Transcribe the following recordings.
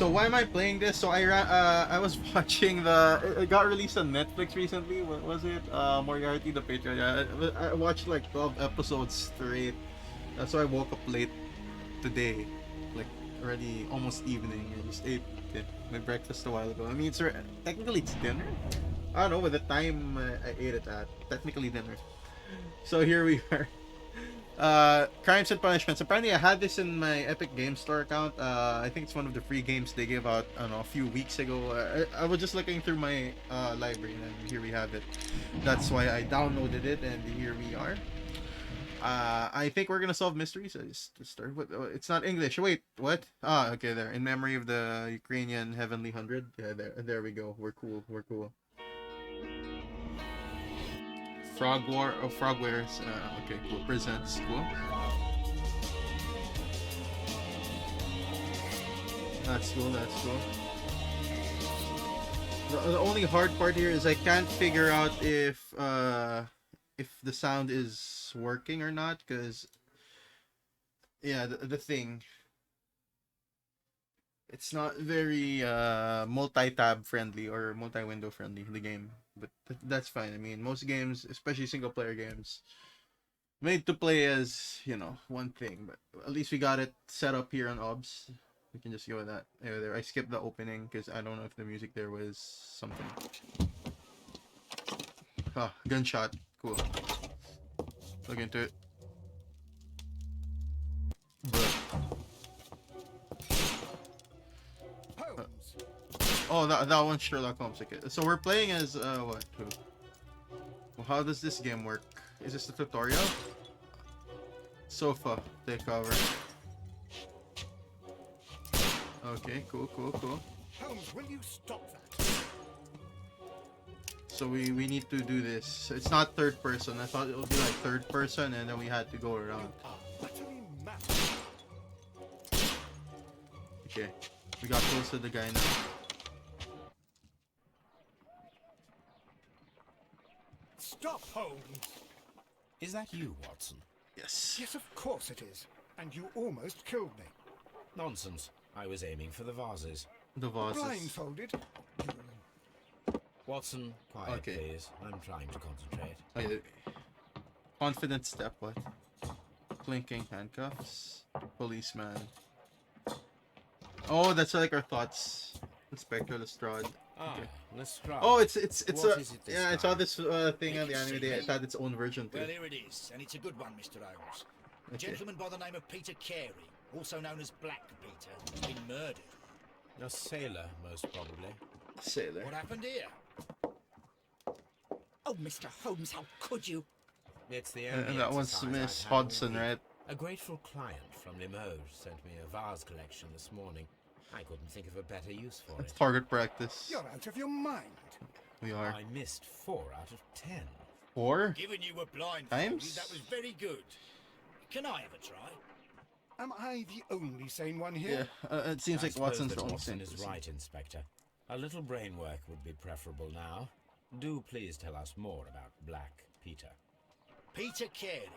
So why am I playing this? So I was watching it got released on Netflix recently. What was it? Moriarty the Patriot. Yeah, I watched like 12 episodes straight. That's why I woke up late today, like already almost evening. I just ate my breakfast a while ago. I mean, technically it's dinner. I don't know, with the time I ate it at, technically dinner. So here we are. Crimes and Punishments. Apparently, I had this in my Epic Game Store account. I think it's one of the free games they gave out, I don't know, a few weeks ago. I was just looking through my library, and here we have it. That's why I downloaded it, and here we are. I think we're gonna solve mysteries. I just start with. It's not English. Wait, what? Ah, okay, there. In memory of the Ukrainian Heavenly Hundred. Yeah, there we go. We're cool. We're cool. Frogwares. Okay, cool. Presents. Cool. That's cool. That's cool. The only hard part here is I can't figure out if the sound is working or not, because yeah, the thing, it's not very multi-tab friendly or multi-window friendly, the game, but that's fine. I mean, most games, especially single player games, made to play as, one thing, but at least we got it set up here on OBS. We can just go with that. There, I skipped the opening because I don't know if the music there was something. Ah, gunshot. Cool. Look into it. Holmes. Oh, that one's Sherlock Holmes. Okay, so we're playing as what? Who? Well, how does this game work? Is this the tutorial? Sofa takeover. Okay, cool. Holmes, will you stop that? So we need to do this. It's not third person. I thought it would be like third person, and then we had to go around. Utterly mad. Okay, we got close to the guy now. Stop, Holmes. Is that you, Watson? Yes. Yes, of course it is. And you almost killed me. Nonsense. I was aiming for the vases. The vases. Blindfolded. Watson, quiet, Okay. please. I'm trying to concentrate. Okay. Confident step. What? Clinking handcuffs. Policeman. Oh, that's like our thoughts. Inspector Lestrade. Ah, Okay. Lestrade. Oh, it's What a is it this yeah. I time? saw this thing on the anime. It had its own version too. Well, here it is, and it's a good one, Mr. Holmes. A Okay. gentleman by the name of Peter Carey, also known as Black Peter, has been murdered. A sailor, most probably. Sailor. What happened here? Oh, Mr. Holmes, how could you? It's the only And that one's exercise Miss I've had all Hodson, week. right? A grateful client from Limoges sent me a vase collection this morning. I couldn't think of a better use for it. Target practice. You're out of your mind. We are. I missed 4 out of 10. 4? Given you were blindfolded, Times? that was very good. Can I have a try? Am I the only sane one here? Yeah. It seems I like suppose Watson's that the only Watson sane is person. right, Inspector. A little brain work would be preferable now. Do please tell us more about Black Peter. Peter Carey,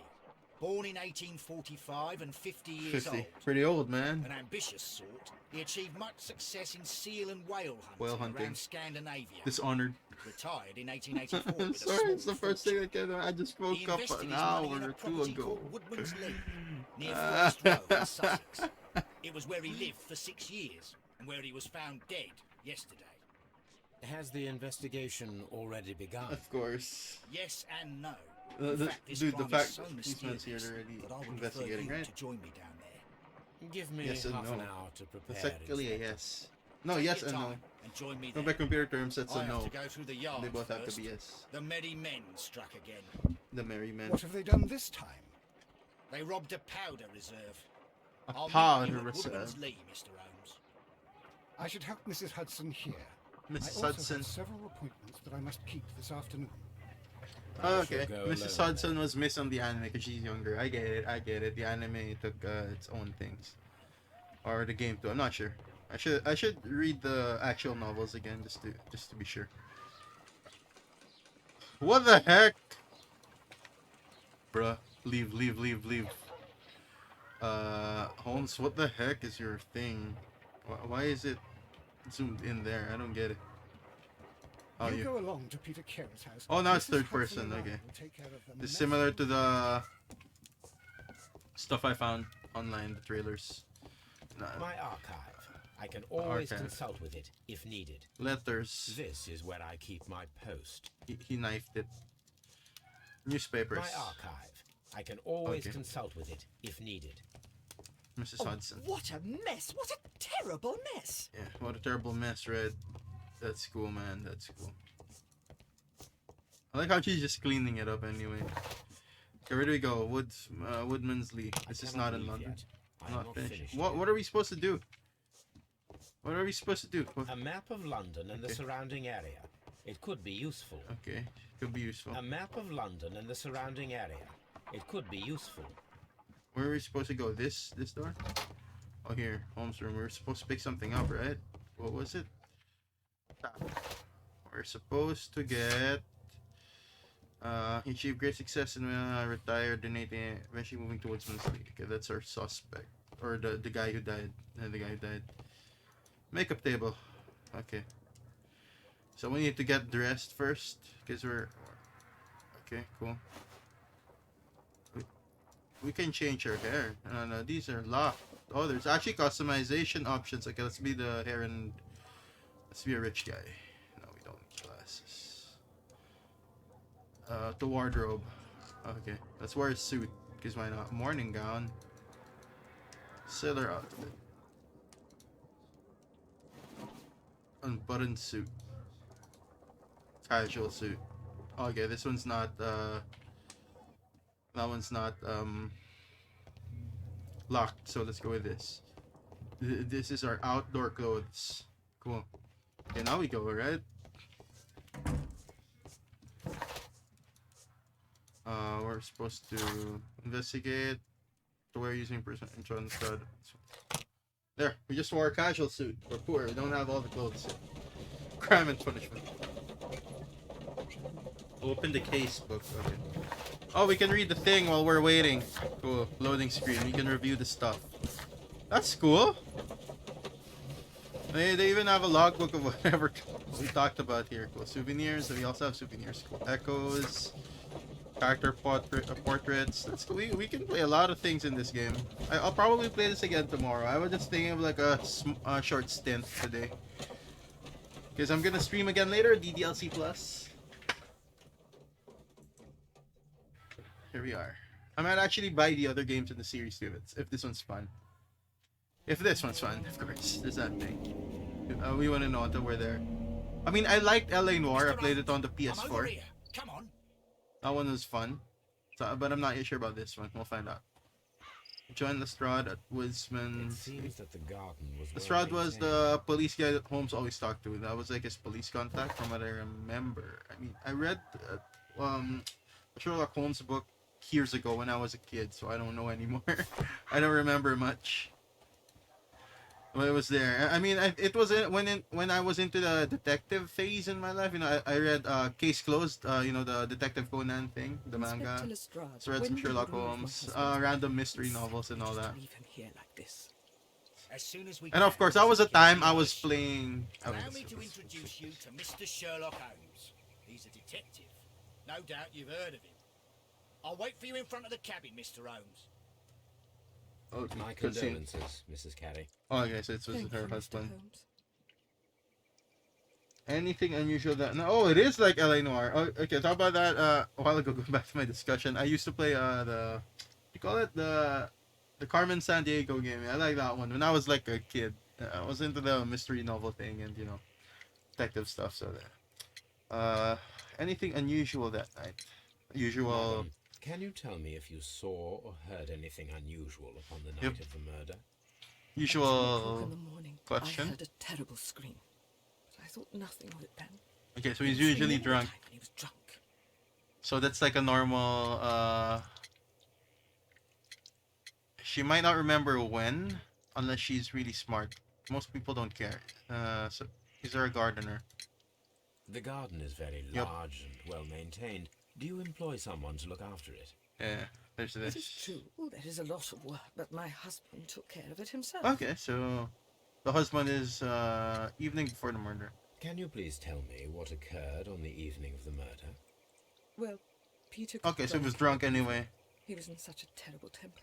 born in 1845 and 50 years 50. old. Pretty old, man. An ambitious sort, he achieved much success in seal and whale hunting, Whale hunting. around Scandinavia. Dishonored. Retired in 1884 with a Sorry, small it's the first fortune. thing that came. I just He woke up invested an his money hour in a or two property ago. called Woodman's Lee, near Forest Row in Sussex. It was where he lived for 6 years, and where he was found dead yesterday. Has the investigation already begun? Of course. Yes and no. The- In fact, this dude, the crime fact is so policeman's here mysterious already that I would investigating, prefer you right? to join me down there. Give me Yes and half no. an hour to prepare. That's technically a Inspector. yes. No, Take yes your and no. time and join me No, there. by computer terms, that's I a have no. to go through the yard They both have first. to be yes. The merry men struck again. The merry men. What have they done this time? They robbed a powder reserve. A I'll meet powder you at reserve. Woodman's Lee, Mr. Holmes. I should help Mrs. Hudson here. I Mrs. also Hudson. have several appointments that I must keep this afternoon. Oh, I shall okay. go Mrs. alone Hudson was missed on the anime because she's younger. I get it. The anime took its own things. Or the game too. I'm not sure. I should read the actual novels again just to be sure. What the heck? Bruh. Leave. Holmes, what the heck is your thing? Why is it zoomed in there? I don't get it. Oh, You you. go along to Peter Carey's house. Oh, now it's Mrs. third Hudson person. and I Okay. will take care of the It's mess similar you to the stuff I found online, the trailers. Nah, My archive. I can always archive. consult with it if needed. letters. This is where I keep my post. He knifed it. Newspapers. My archive. I can always Okay. consult with it if needed. Mrs. Oh, Hudson. what a mess! What a terrible mess! Yeah, what a terrible mess, Red. That's cool, man. That's cool. I like how she's just cleaning it up anyway. Okay, where do we go? Woodman's Lee. This is not in London. I am not finished. What are we supposed to do? What are we supposed to do? A map of London and the Okay. surrounding area. It could be useful. Okay, could be useful. A map of London and the surrounding area. It could be useful. Where are we supposed to go? This door? Oh, here. Holmes' room. We were supposed to pick something up, right? What was it? We're supposed to get... he achieved great success and retired, donating, eventually moving towards Woodman's Lee. Okay, that's our suspect. Or the guy who died. The guy who died. Makeup table. Okay. So we need to get dressed first. Because we're... Okay, cool. We can change our hair. No, these are locked. Oh, there's actually customization options. Okay, let's be the hair and... Let's be a rich guy. No, we don't need glasses. The wardrobe. Okay, let's wear a suit. Because why not? Morning gown. Sailor outfit. Unbuttoned suit. Casual suit. Okay, this one's not, that one's not, locked, so let's go with this. This is our outdoor clothes. Cool. Okay, now we go, right? We're supposed to investigate. So we're using person insurance card. There, we just wore a casual suit. We're poor, we don't have all the clothes. Crime and punishment. Open the case book. Okay. Oh, we can read the thing while we're waiting. Cool. Loading screen. We can review the stuff. That's cool. They even have a logbook of whatever we talked about here. Cool. Souvenirs. We also have souvenirs. Cool. Echoes. Character portraits. That's cool. We can play a lot of things in this game. I'll probably play this again tomorrow. I was just thinking of like a short stint today. Because I'm gonna stream again later. DDLC Plus. Here we are. I might actually buy the other games in the series too, if this one's fun. If this one's fun, of course. There's that thing. We want to know until we're there. I mean, I liked LA Noire. I played it on the I'm over PS4. here. Come on. That one was fun. So, but I'm not yet sure about this one. We'll find out. Join Lestrade at It Woodman's. seems that the garden was Lestrade well was maintained. the police guy that Holmes always talked to. That was like his police contact, from what I remember. I mean, I read Sherlock Holmes book years ago when I was a kid, so I don't know anymore. I don't remember much. But it was there. I mean, it was when I was into the detective phase in my life. You know, I read Case Closed. You know, the Detective Conan thing, the manga. Inspector Lestrade, So I read when some will you Sherlock remove my Holmes, husband? random mystery novels and all Just that. leave him here like this. As soon as we And of can, course, that was a Mrs. time Carey I was Bush. playing. Allow me to introduce you to Mr. Sherlock Holmes. He's a detective. No doubt you've heard of him. I'll wait for you in front of the cabin, Mr. Holmes. Oh, My good scene. condolences, Mrs. Carey. Oh, okay, so it was Thank her you, Mr. husband. Holmes. Anything unusual that? No, oh, it is like LA Noire. Oh, okay, talk about that. A while ago, going back to my discussion, I used to play you call it the Carmen San Diego game. I like that one when I was like a kid. I was into the mystery novel thing and detective stuff. So anything unusual that night? Usual. Madam, can you tell me if you saw or heard anything unusual upon the night Yep. of the murder? At 2 Usual o'clock in the morning, question? I heard a terrible scream. But I thought nothing of it then. Okay, so He he's was usually screaming all the drunk. time when he was drunk. So that's like a normal. She might not remember when, unless she's really smart. Most people don't care. So is there a gardener? The garden is very Yep. large and well maintained. Do you employ someone to look after it? Yeah, there's It is this. true. There is a lot of work, but my husband took care of it himself. Okay, so The husband is evening before the murder. Can you please tell me what occurred on the evening of the murder? Well, Peter got Okay, so he was drunk. drunk anyway. He was in such a terrible temper.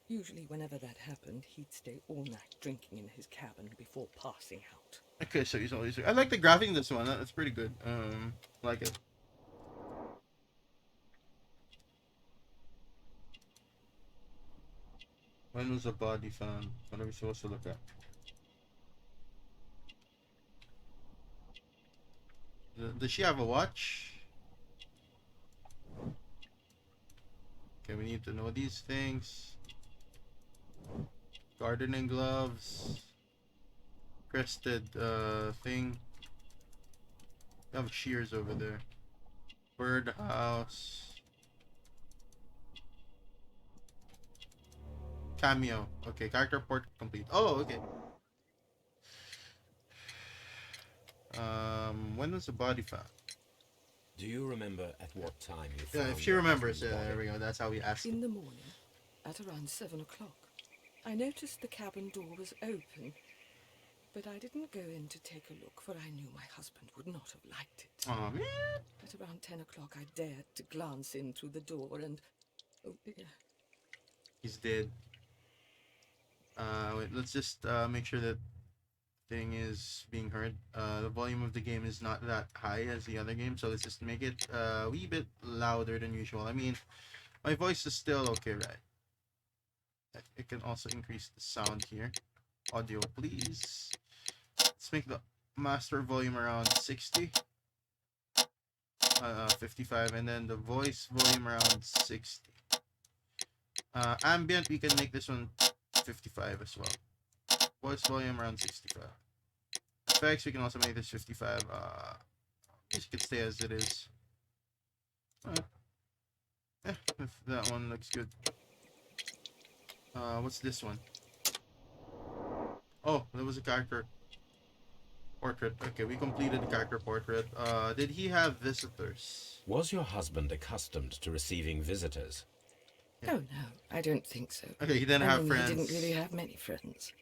Usually, whenever that happened, he'd stay all night drinking in his cabin before passing out. Okay, so he's always. I like the graphic in this one. That's pretty good. Like it. When was the body found? What are we supposed to look at? Does she have a watch? Okay, we need to know these things. Gardening gloves. Crested thing. We have shears over there. Birdhouse. Cameo. Okay, character port complete. Oh, okay. When was the body found? Do you remember at what time you Yeah, found if she your remembers, husband's there body? we go. That's how we asked. In the morning, at around 7 o'clock, I noticed the cabin door was open, but I didn't go in to take a look, for I knew my husband would not have liked it. Oh man. At around 10 o'clock, I dared to glance in through the door and... oh dear. He's dead. Wait, let's just make sure that thing is being heard. The volume of the game is not that high as the other game, so let's just make it a wee bit louder than usual. I mean, my voice is still okay, right? It can also increase the sound here. Audio, please. Let's make the master volume around 60. 55, and then the voice volume around 60. Ambient, we can make this one 55 as well. Voice volume around 65. Effects, we can also make this 55. This can stay as it is. If that one looks good. What's this one? Oh, there was a character portrait. Okay, we completed the character portrait. Did he have visitors? Was your husband accustomed to receiving visitors? Oh, no, I don't think so. Okay, he didn't I have mean, friends. He didn't really have many friends.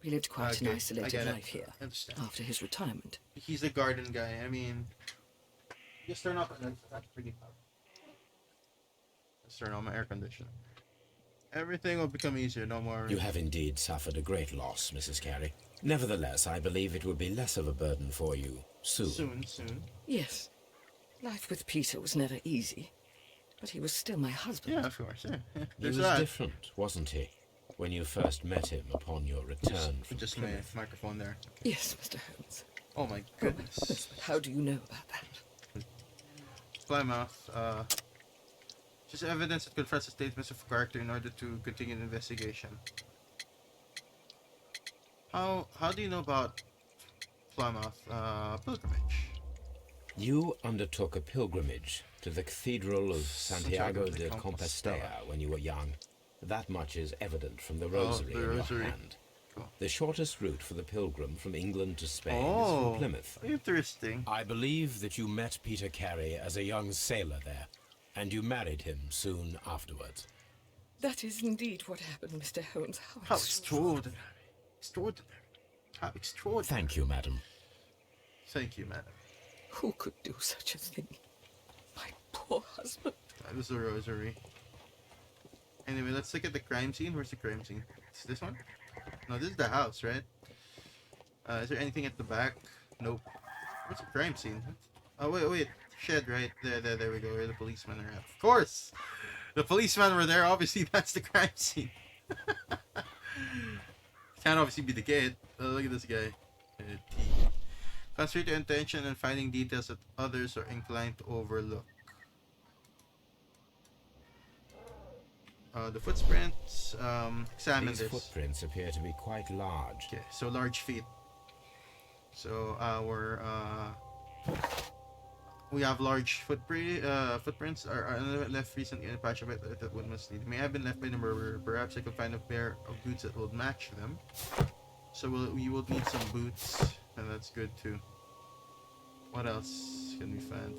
We lived quite an Okay, I isolated get it. life here I understand. after his retirement. He's a garden guy. I mean, just turn off. That's pretty loud. Let's turn on my air conditioner. Everything will become easier. No more. You have indeed suffered a great loss, Mrs. Carey. Nevertheless, I believe it will be less of a burden for you soon. Soon. Yes, life with Peter was never easy, but he was still my husband. Yeah, of course. Yeah. He There's was that. different, wasn't he, when you first met him upon your return from Just my Plymouth? microphone there. Yes, Mr. Holmes. Oh my goodness. Yes, but how do you know about that? Plymouth. Just evidence that confronts the statements of character in order to continue the investigation. How do you know about Plymouth pilgrimage? You undertook a pilgrimage to the Cathedral of Santiago de Compostela when you were young. That much is evident from the rosary the in rosary. your hand. Cool. The shortest route for the pilgrim from England to Spain is Oh, from Plymouth. interesting. I believe that you met Peter Carey as a young sailor there, and you married him soon afterwards. That is indeed what happened, Mr. Holmes. How extraordinary. Extraordinary. How extraordinary. Thank you, madam. Thank you, madam. Who could do such a thing? My poor husband. That was the rosary. Anyway, let's look at the crime scene. Where's the crime scene? Is this one? No, this is the house, right? Is there anything at the back? Nope. Where's the crime scene? Oh, wait. Shed, right? There we go. Where the policemen are at. Of course! The policemen were there. Obviously, that's the crime scene. Can't obviously be the kid. Look at this guy. Concentrate your attention on finding details that others are inclined to overlook. The footprints. Examine These this. footprints appear to be quite large. Okay, so large feet. So our we have large footprints are left recently in a patch of it that would mislead. May have been left by the murderer. Perhaps I could find a pair of boots that will match them. So we will need some boots, and that's good too. What else can we find?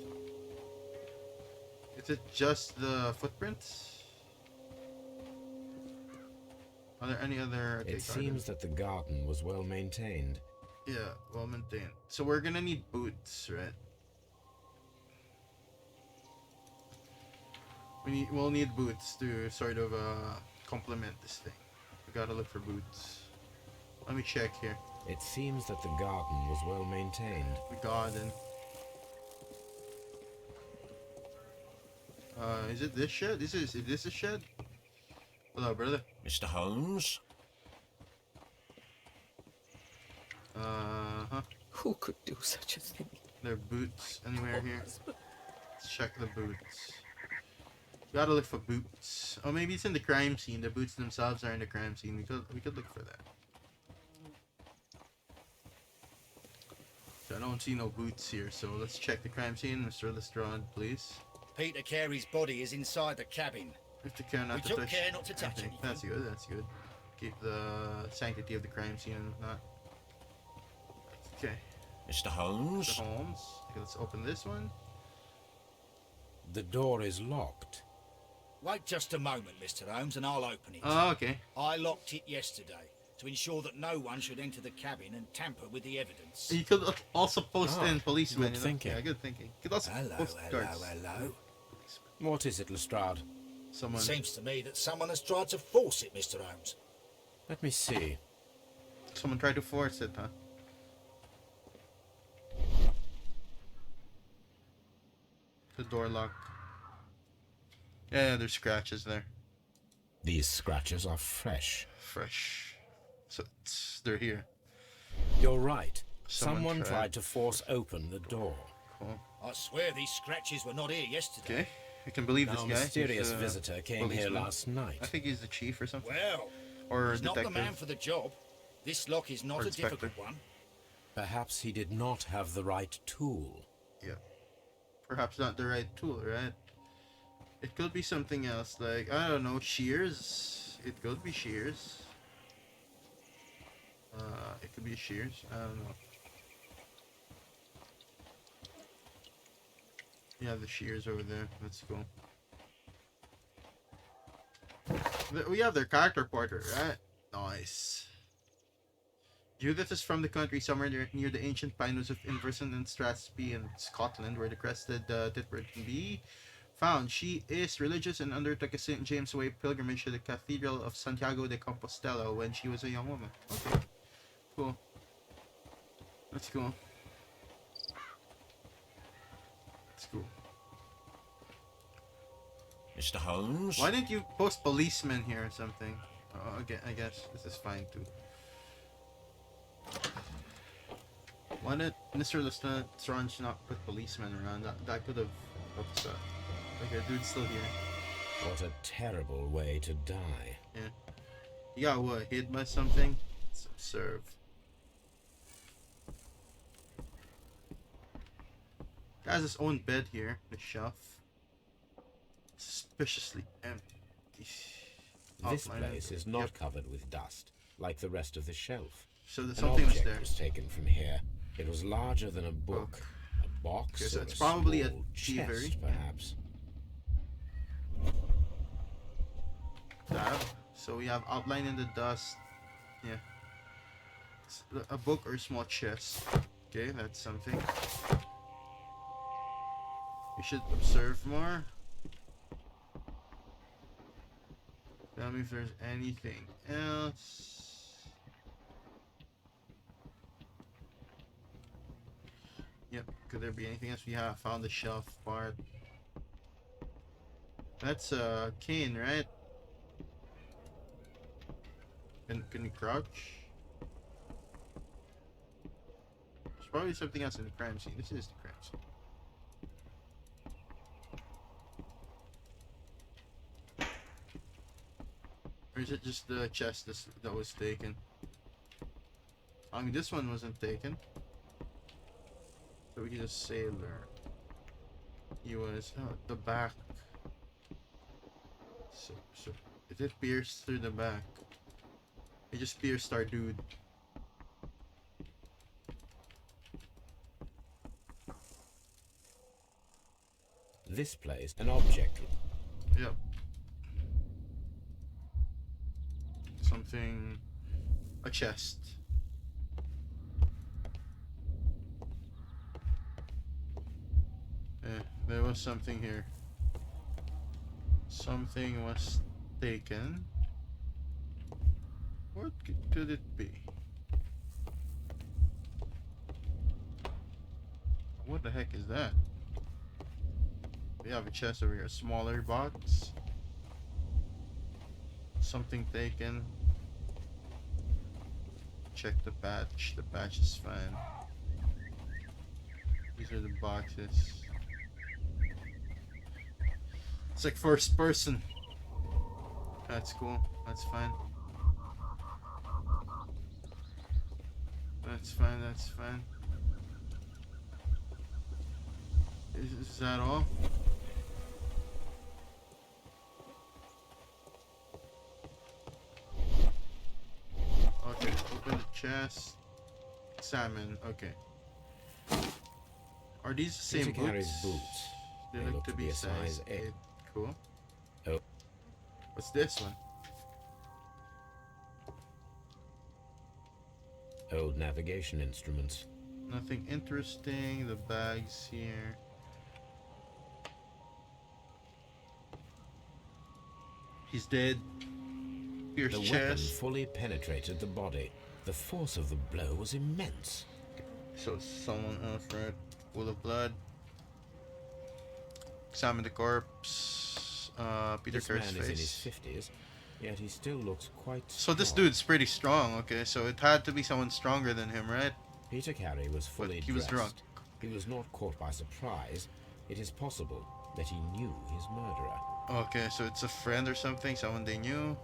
Is it just the footprints? Are there any other? Okay, It seems that the garden was well maintained. Yeah, well maintained. So we're gonna need boots, right? We'll need boots to sort of complement this thing. We gotta look for boots. Let me check here. It seems that the garden was well maintained. The garden. Is it this shed? Is this a shed? Hello, brother. Mr. Holmes? Huh. Who could do such a thing? There are boots anywhere here? Husband. Let's check the boots. Gotta look for boots. Oh, maybe it's in the crime scene. The boots themselves are in the crime scene. We could look for that. So I don't see no boots here, so let's check the crime scene. Mr. Lestrade, please. Peter Carey's body is inside the cabin. If you care not We to took touch care not to touch anything. anything. That's good, that's good. Keep the sanctity of the crime scene and whatnot. Okay. Mr. Holmes? Mr. Holmes. Okay, let's open this one. The door is locked. Wait just a moment, Mr. Holmes, and I'll open it. Oh, okay. I locked it yesterday to ensure that no one should enter the cabin and tamper with the evidence. You could also post in policemen. good thinking. Yeah, good thinking. You could also post guards. Hello. What is it, Lestrade? Someone. Seems to me that someone has tried to force it, Mr. Holmes. Let me see. Someone tried to force it, huh? The door lock. Yeah, there's scratches there. These scratches are fresh. Fresh. So they're here. You're right. Someone Someone tried. tried to force open the door. Cool. I swear these scratches were not here yesterday. Okay. You can believe this Now, guy. a mysterious He's, visitor came here policeman. last night. I think he's the chief or something. Well, Or he's not detective. the man for the job. This lock is not Or a inspector. difficult one. Perhaps he did not have the right tool. Yeah. Perhaps not the right tool, right? It could be something else, like, I don't know, shears? It could be shears. It could be shears. I don't know. Yeah, the shears over there. Let's go. We have their character portrait, right? Nice. Judith is from the country somewhere near the ancient pinewoods of Inverston and Strathspey in Scotland, where the crested titbird can be found. She is religious and undertook a St. James Way pilgrimage to the Cathedral of Santiago de Compostela when she was a young woman. Okay, cool. Let's go. Let's go. Mr. Holmes? Why didn't you post policeman here or something? Oh, okay, I guess this is fine too. Why did Mr. Lestrade not put policemen around? That could have helped us out. Okay, dude's still here. What a terrible way to die. Yeah. You got what? Hit by something? Let's observe. Has his own bed here. The shelf. Suspiciously empty. This Outline place of- is not Yep. covered with dust, like the rest of the shelf. So there's An something was object there. was taken from here. It was larger than a book. A box Okay, so or it's a probably a small thievery. chest, perhaps. Tab. So we have outline in the dust. Yeah. It's a book or small chest. Okay, that's something. We should observe more. Tell me if there's anything else. Yep, could there be anything else? We have found the shelf part. That's a cane, right? Can you crouch? There's probably something else in the crime scene. This is the crime scene. Or is it just the chest that was taken? I mean, this one wasn't taken. So we can just sailor. He was the back. So it did pierce through the back. It just pierced our dude. This place, an object. Yep. Some something. A chest. There was something here. Something was taken. What could it be? What the heck is that? We have a chest over here, a smaller box. Something taken. Check the patch. The patch is fine. These are the boxes. It's like first person. That's cool. That's fine. That's fine. That's fine. Is that all? Okay, open the chest. Examine. Okay. Are these the same Peter carries boots? boots. They look to be a size 8. Cool. Oh. What's this one? Old navigation instruments. Nothing interesting. The bags here. He's dead. Pierced The weapon chest. fully penetrated the body. The force of the blow was immense. So someone else, right? Full of blood. Examine the corpse. Peter This Carey's man face. is in his 50s, yet he still looks quite So this strong. dude's pretty strong. Okay, so it had to be someone stronger than him, right? Peter Carey was fully But he was dressed. drunk. He was not caught by surprise. It is possible that he knew his murderer. Okay, so it's a friend or something, someone they knew.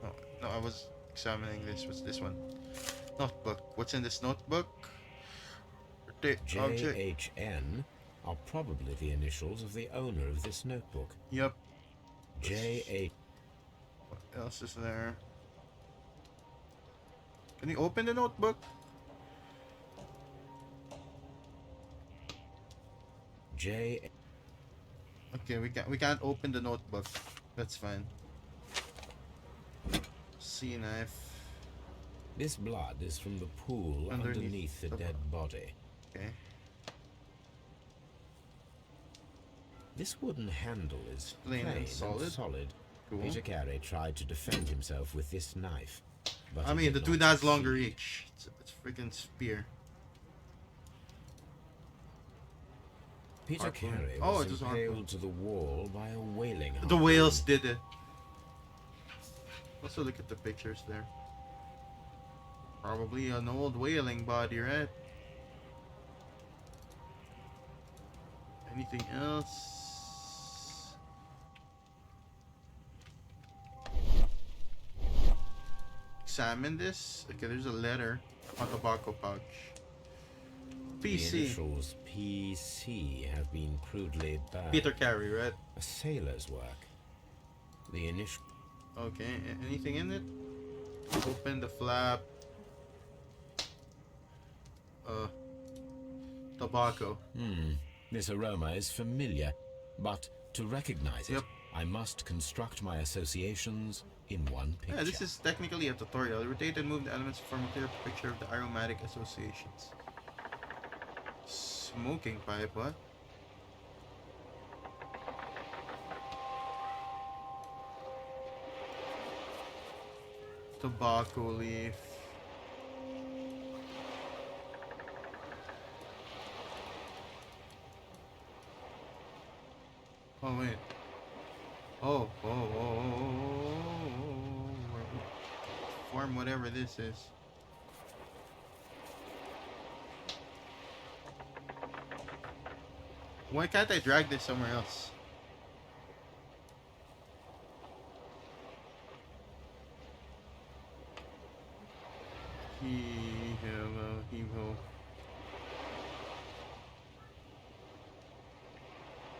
Oh, no, I was examining this. What's this one? Notebook. What's in this notebook? Object. JHN are probably the initials of the owner of this notebook. Yep. JH. What else is there? Can you open the notebook? J. Okay, we can't open the notebook. That's fine. C knife. This blood is from the pool underneath the dead body. Okay. This wooden handle is Plain and solid. Cool. Peter Carey tried to defend himself with this knife, but I he mean, did the dude not has longer succeed. reach. It's freaking spear. Peter Harpoon. Carey Oh, was it was harpoon. impaled to the wall by a whaling The harpoon. whales did it. Also, look at the pictures there. Probably an old whaling body, right? Anything else? Examine this. Okay, there's a letter. A tobacco pouch. The PC. initials PC have been crudely burned. Peter Carey, right? A sailor's work. The initial. Okay, anything in it? Open the flap. Tobacco. This aroma is familiar, but to recognize it, Yep. I must construct my associations in one picture. Yeah, this is technically a tutorial. Rotate and move the elements to form a clear picture of the aromatic associations. Smoking pipe, what? Tobacco leaf. Oh wait. Oh. Form whatever this is. Why can't I drag this somewhere else? He-ho.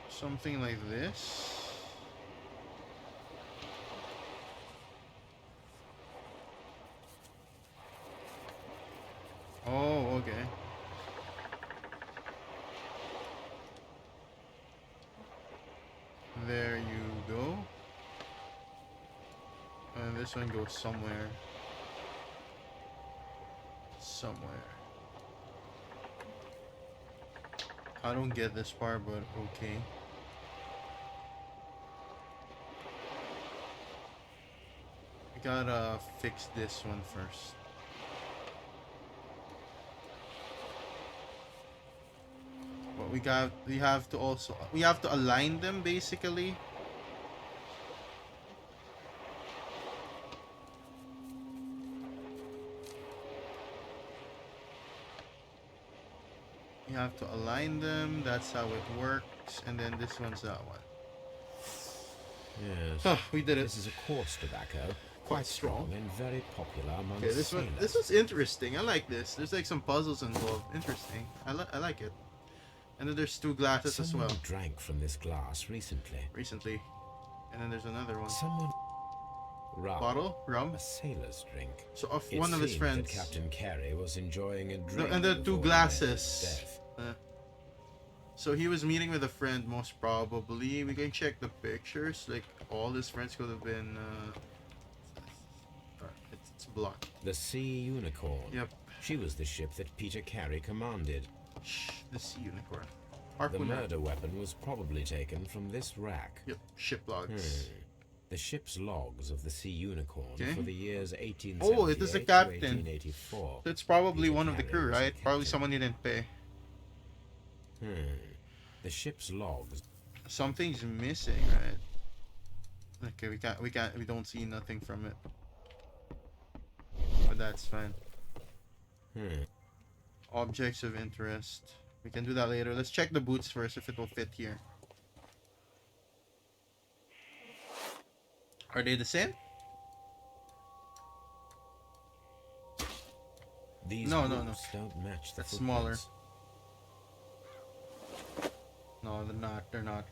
Something like this. Oh, okay. There you go. And this one goes somewhere. Somewhere. I don't get this part, but okay. We gotta fix this one first. But we have to align them basically. You have to align them, that's how it works, and then this one's that one. Yes. Oh, we did it. This is a coarse tobacco, quite strong and very popular among Okay, this was interesting. I like this. There's like some puzzles involved. Interesting. I like it. And then there's 2 glasses Someone as well. drank from this glass recently. And then there's another one. Someone Rum. A sailor's drink. So of It one of his seemed friends. that Captain Carey was enjoying a drink. And the 2 before he met glasses. his death. So he was meeting with a friend, most probably. We can check the pictures. Like all his friends could have been. It's blocked. The Sea Unicorn. Yep. She was the ship that Peter Carey commanded. The Sea Unicorn. The Harpoon. murder weapon was probably taken from this rack. Yep. Ship logs. The ship's logs of the Sea Unicorn Okay. for the years 1878 Oh, it is the to captain. 1884. So it's probably Peter one of the Carey crew, was the right? Probably captain. someone he didn't pay. The ship's logs. Something's missing, right? Okay, we don't see nothing from it. But that's fine. Objects of interest. We can do that later. Let's check the boots first if it will fit here. Are they the same? These No. boots don't match the That's smaller. footprints. No, they're not. They're not.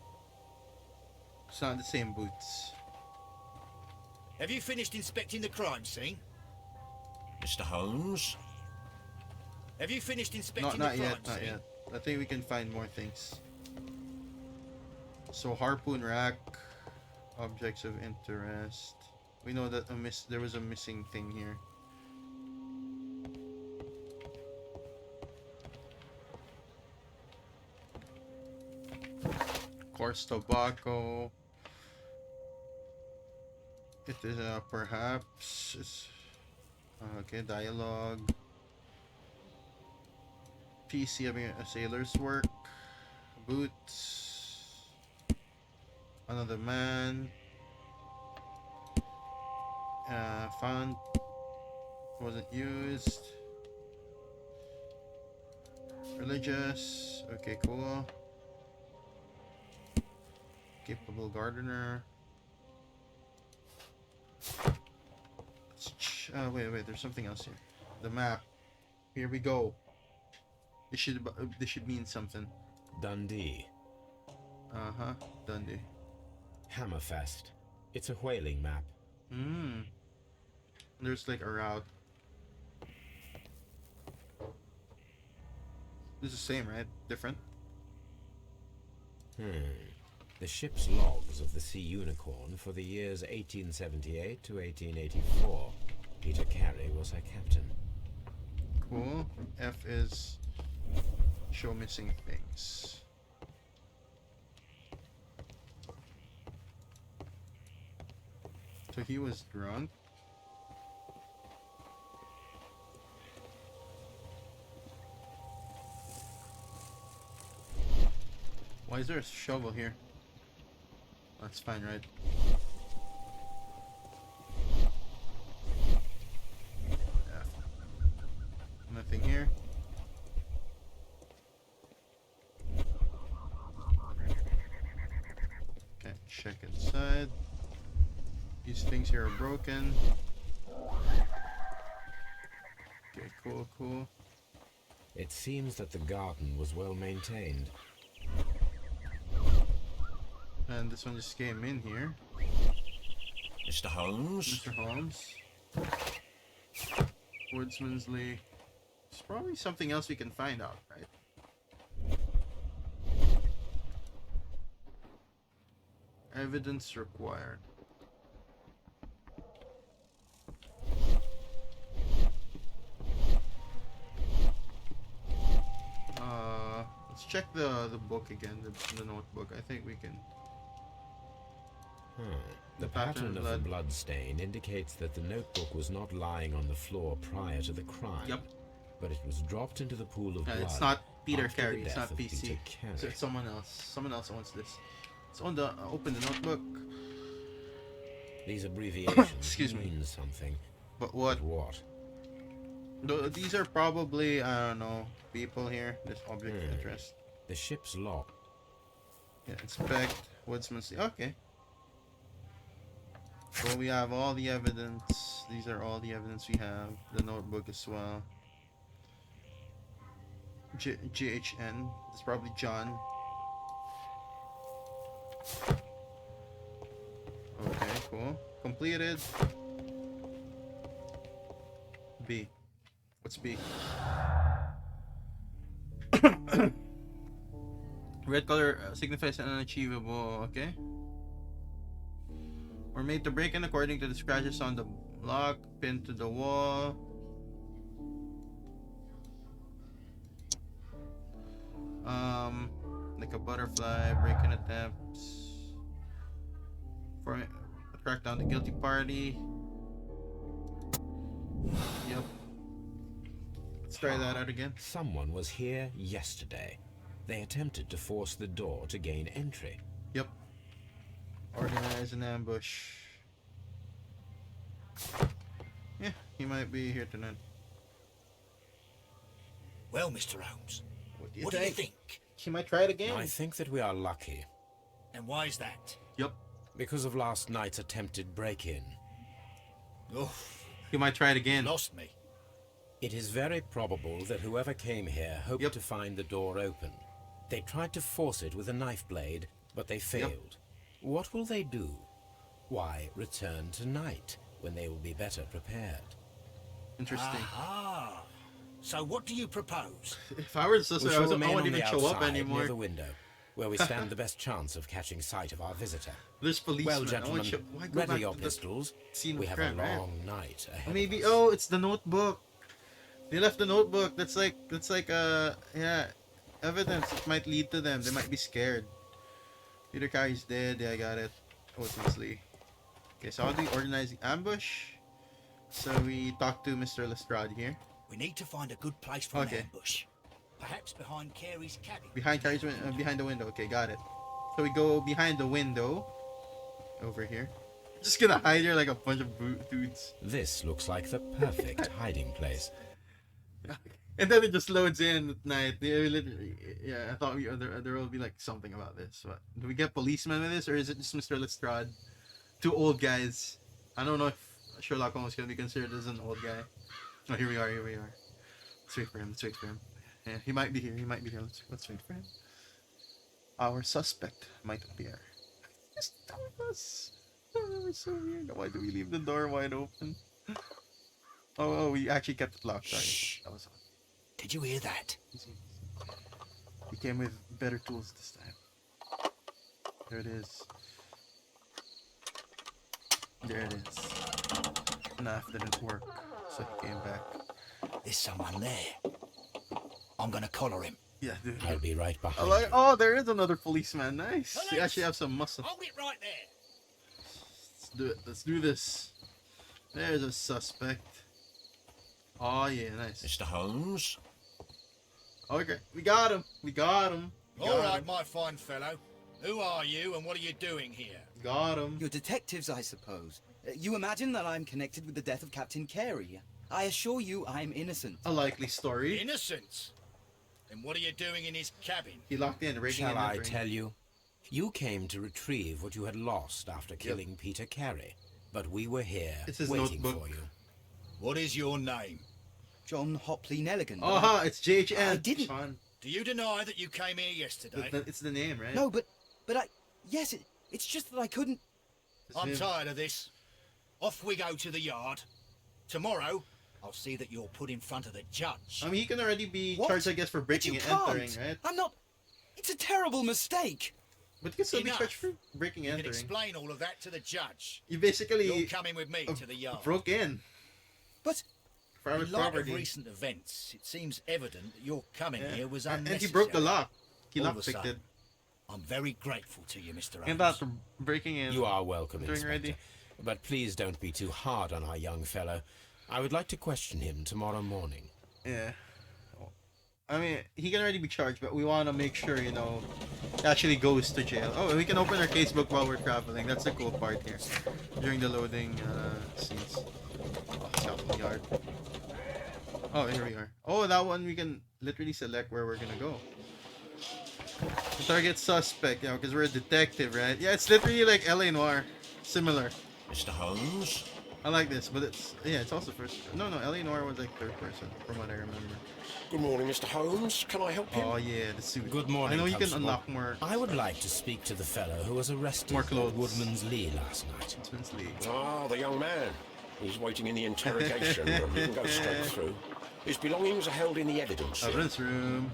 It's not the same boots. Have you finished inspecting the crime scene? Mr. Holmes? Have you finished inspecting Not the crime yet. Not scene? yet. I think we can find more things. So harpoon rack, objects of interest. We know that there was a missing thing here. Coarse tobacco. It is perhaps it's okay. Dialogue. PC having a sailor's work. Boots. Another man. Found. Wasn't used. Religious. Okay, cool. Capable gardener. Wait. There's something else here. The map. Here we go. This should mean something. Dundee. Dundee. Hammerfest. It's a whaling map. There's like a route. This is the same, right? Different? The ship's logs of the Sea Unicorn for the years 1878 to 1884. Peter Carey was her captain. Cool. F is show missing things. So he was drunk. Why is there a shovel here? That's fine, right? F. Nothing here. Okay, check inside. These things here are broken. Okay, cool. It seems that the garden was well maintained. And this one just came in here. Mr. Holmes? Mr. Holmes. Woodsmansley. There's probably something else we can find out, right? Evidence required. check the book again, the notebook. I think we can. The pattern of the blood stain indicates that the notebook was not lying on the floor prior to the crime. Yep. But it was dropped into the pool of blood. It's not Peter after the Carey. It's death not of PC. Peter Carey. It's someone else. Someone else owns this. It's on the open the notebook. These abbreviations Excuse me. mean something. But what? What? These are probably, I don't know, people here. This object of interest. The ship's log. Yeah, inspect Woodsman. Okay. So we have all the evidence. These are all the evidence we have. The notebook as well. GHN. It's probably John. Okay, cool. Completed. B. What's B? Red color signifies an unachievable. Okay. We're made to break in according to the scratches on the block, pinned to the wall. Like a butterfly, break-in attempts. For track down the guilty party. Yep. Let's try that out again. Someone was here yesterday. They attempted to force the door to gain entry. Yep. Organize an ambush. Yeah, he might be here tonight. Well, Mr. Holmes, What what do you think? He might try it again. I think that we are lucky. And why is that? Yep. Because of last night's attempted break-in. Oh, He might try it again. lost me. It is very probable that whoever came here hoped Yep. to find the door open. They tried to force it with a knife blade, but they failed. What will they do? Why, return tonight, when they will be better prepared. Interesting. Ah. So what do you propose? If I were the We suspect, shall I remain wouldn't on the even show up outside anymore. near the window, where we stand the best chance of catching sight of our visitor. There's policemen. Well, I gentlemen, want you- why go ready back your to the pistols. scene We of have crime, a right? long night ahead Maybe. of us. Oh, it's the notebook. They left the notebook. That's like yeah, evidence. It might lead to them. They might be scared. Peter Carey's dead. Yeah, I got it. Ultimately. Okay, so I'll do organizing ambush. So we talk to Mr. Lestrade here. We need to find a good place for Okay. an ambush. Perhaps behind Carey's cabin. Behind Carey's behind the window. Okay, got it. So we go behind the window. Over here. Just gonna hide here like a bunch of dudes. This looks like the perfect hiding place. And then it just loads in at night. Yeah, I thought there will be like something about this. But do we get policemen with this, or is it just Mr. Lestrade? Two old guys. I don't know if Sherlock Holmes can be considered as an old guy. Oh, here we are. Let's wait for him. Yeah, he might be here. Let's wait for him. Our suspect might appear. Just tell us. Oh, we're so weird. Why do we leave the door wide open? Oh, we actually kept it locked. Sorry. Shh. That was Did you hear that? He came with better tools this time. There it is. Knife didn't work, so he came back. There's someone there. I'm gonna collar him. Yeah, dude. I'll be right I behind like. you. Oh, there is another policeman. Nice. Police! You actually have some muscle. Hold it right there. Let's do it. Let's do this. There's a suspect. Oh yeah, nice. Mr. Holmes? Okay, we got him. All right, my fine fellow. Who are you and what are you doing here? Got him. You're detectives, I suppose. You imagine that I'm connected with the death of Captain Carey. I assure you I'm innocent. A likely story. Innocent. And what are you doing in his cabin? He locked in, raking Shall in I entering. tell you? You came to retrieve what you had lost after killing Peter Carey, but we were here It's his waiting notebook. for you. What is your name? John Hopley Nelligan. Oh, it's JHN. I didn't- Sean. Do you deny that you came here yesterday? It's the name, right? No, but yes, it's just that I couldn't. It's I'm him. tired of this. Off we go to the yard. Tomorrow, I'll see that you're put in front of the judge. I mean, he can already be What? charged, I guess, for But breaking you and can't. entering, right? I'm not. It's a terrible mistake. But he can still Enough. be charged for breaking You and can entering. explain all of that to the judge. You basically You're coming with me to the yard. broke in. But Private In light property. of recent events, it seems evident that your coming Yeah. here was And unnecessary. he broke the lock. He All the lockpicked same, it. I'm very grateful to you, Mr. And Holmes. that for breaking in. You are welcome, Doing Inspector. ready. But please don't be too hard on our young fellow. I would like to question him tomorrow morning. Yeah. I mean, he can already be charged, but we want to make sure, you know, he actually goes to jail. Oh, we can open our casebook while we're traveling. That's the cool part here. During the loading scenes. Oh, Scotland Yard. Oh, here we are. Oh, that one we can literally select where we're gonna go. The target suspect, you know, because we're a detective, right? Yeah, it's literally like LA Noire. Similar. Mr. Holmes? I like this, but it's also first. No, LA Noire was like third person, from what I remember. Good morning, Mr. Holmes. Can I help you? Oh yeah, the suit. Good morning, I know you can Constable. unlock more. I would like to speak to the fellow who was arrested More at clothes. Woodman's Lee last night. Twins League. Ah, the young man. He's waiting in the interrogation room. You can go straight through. His belongings are held in the evidence room. Evidence room.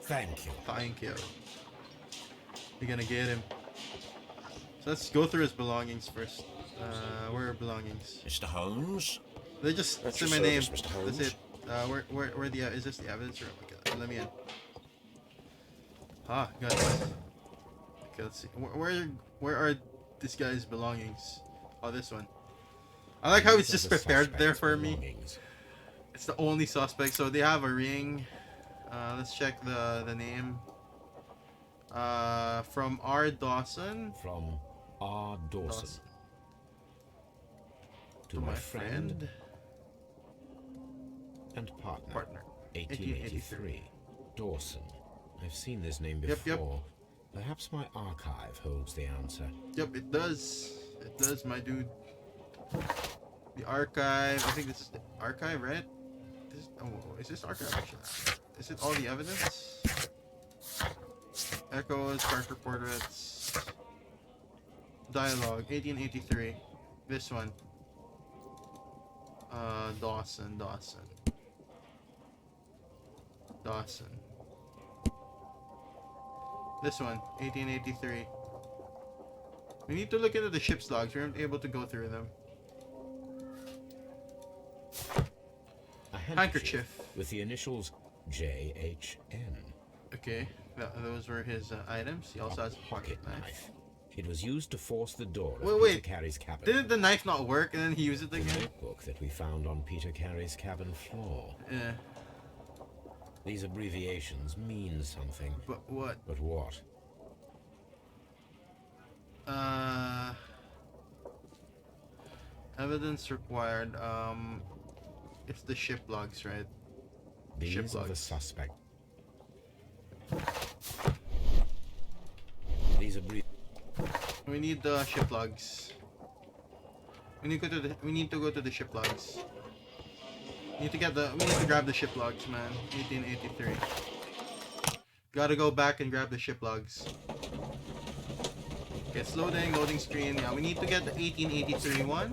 Thank you. Thank you. You're gonna get him. So let's go through his belongings first. Where are belongings? Mr. Holmes? They just That's say your my name. service, Mr. Holmes. That's it. Where the is this the evidence room? Okay, let me in. Ah, got it. Okay, let's see. Where are this guy's belongings? Oh, this one. I like how it's These just are the prepared there suspect's for me. belongings. It's the only suspect. So they have a ring. Let's check the name. From R. Dawson. From R. Dawson. To my friend and partner. 1883. Dawson. I've seen this name Yep, before. yep. Perhaps my archive holds the answer. Yep, it does. It does, my dude. The archive. I think this is the archive, right? Is this archive? Actually? Is it all the evidence? Echoes, character portraits, dialogue, 1883. This one. Dawson. This one, 1883. We need to look into the ship's logs. We weren't able to go through them. A Handkerchief. with the initials JHN. Okay, those were his items. He also has a pocket knife. It was used to force the door of Wait, Peter Carey's cabin. Didn't the knife not work and then he used it The again? notebook that we found on Peter Carey's cabin floor. Yeah, These abbreviations mean something. but what? But what? Evidence required. It's the ship logs, right? These Ship are the logs. suspect. These We need the ship logs. We need to go to the ship logs. We need to grab the ship logs, man. 1883. Gotta go back and grab the ship logs. Okay, it's loading screen. Yeah, we need to get the 1883 one.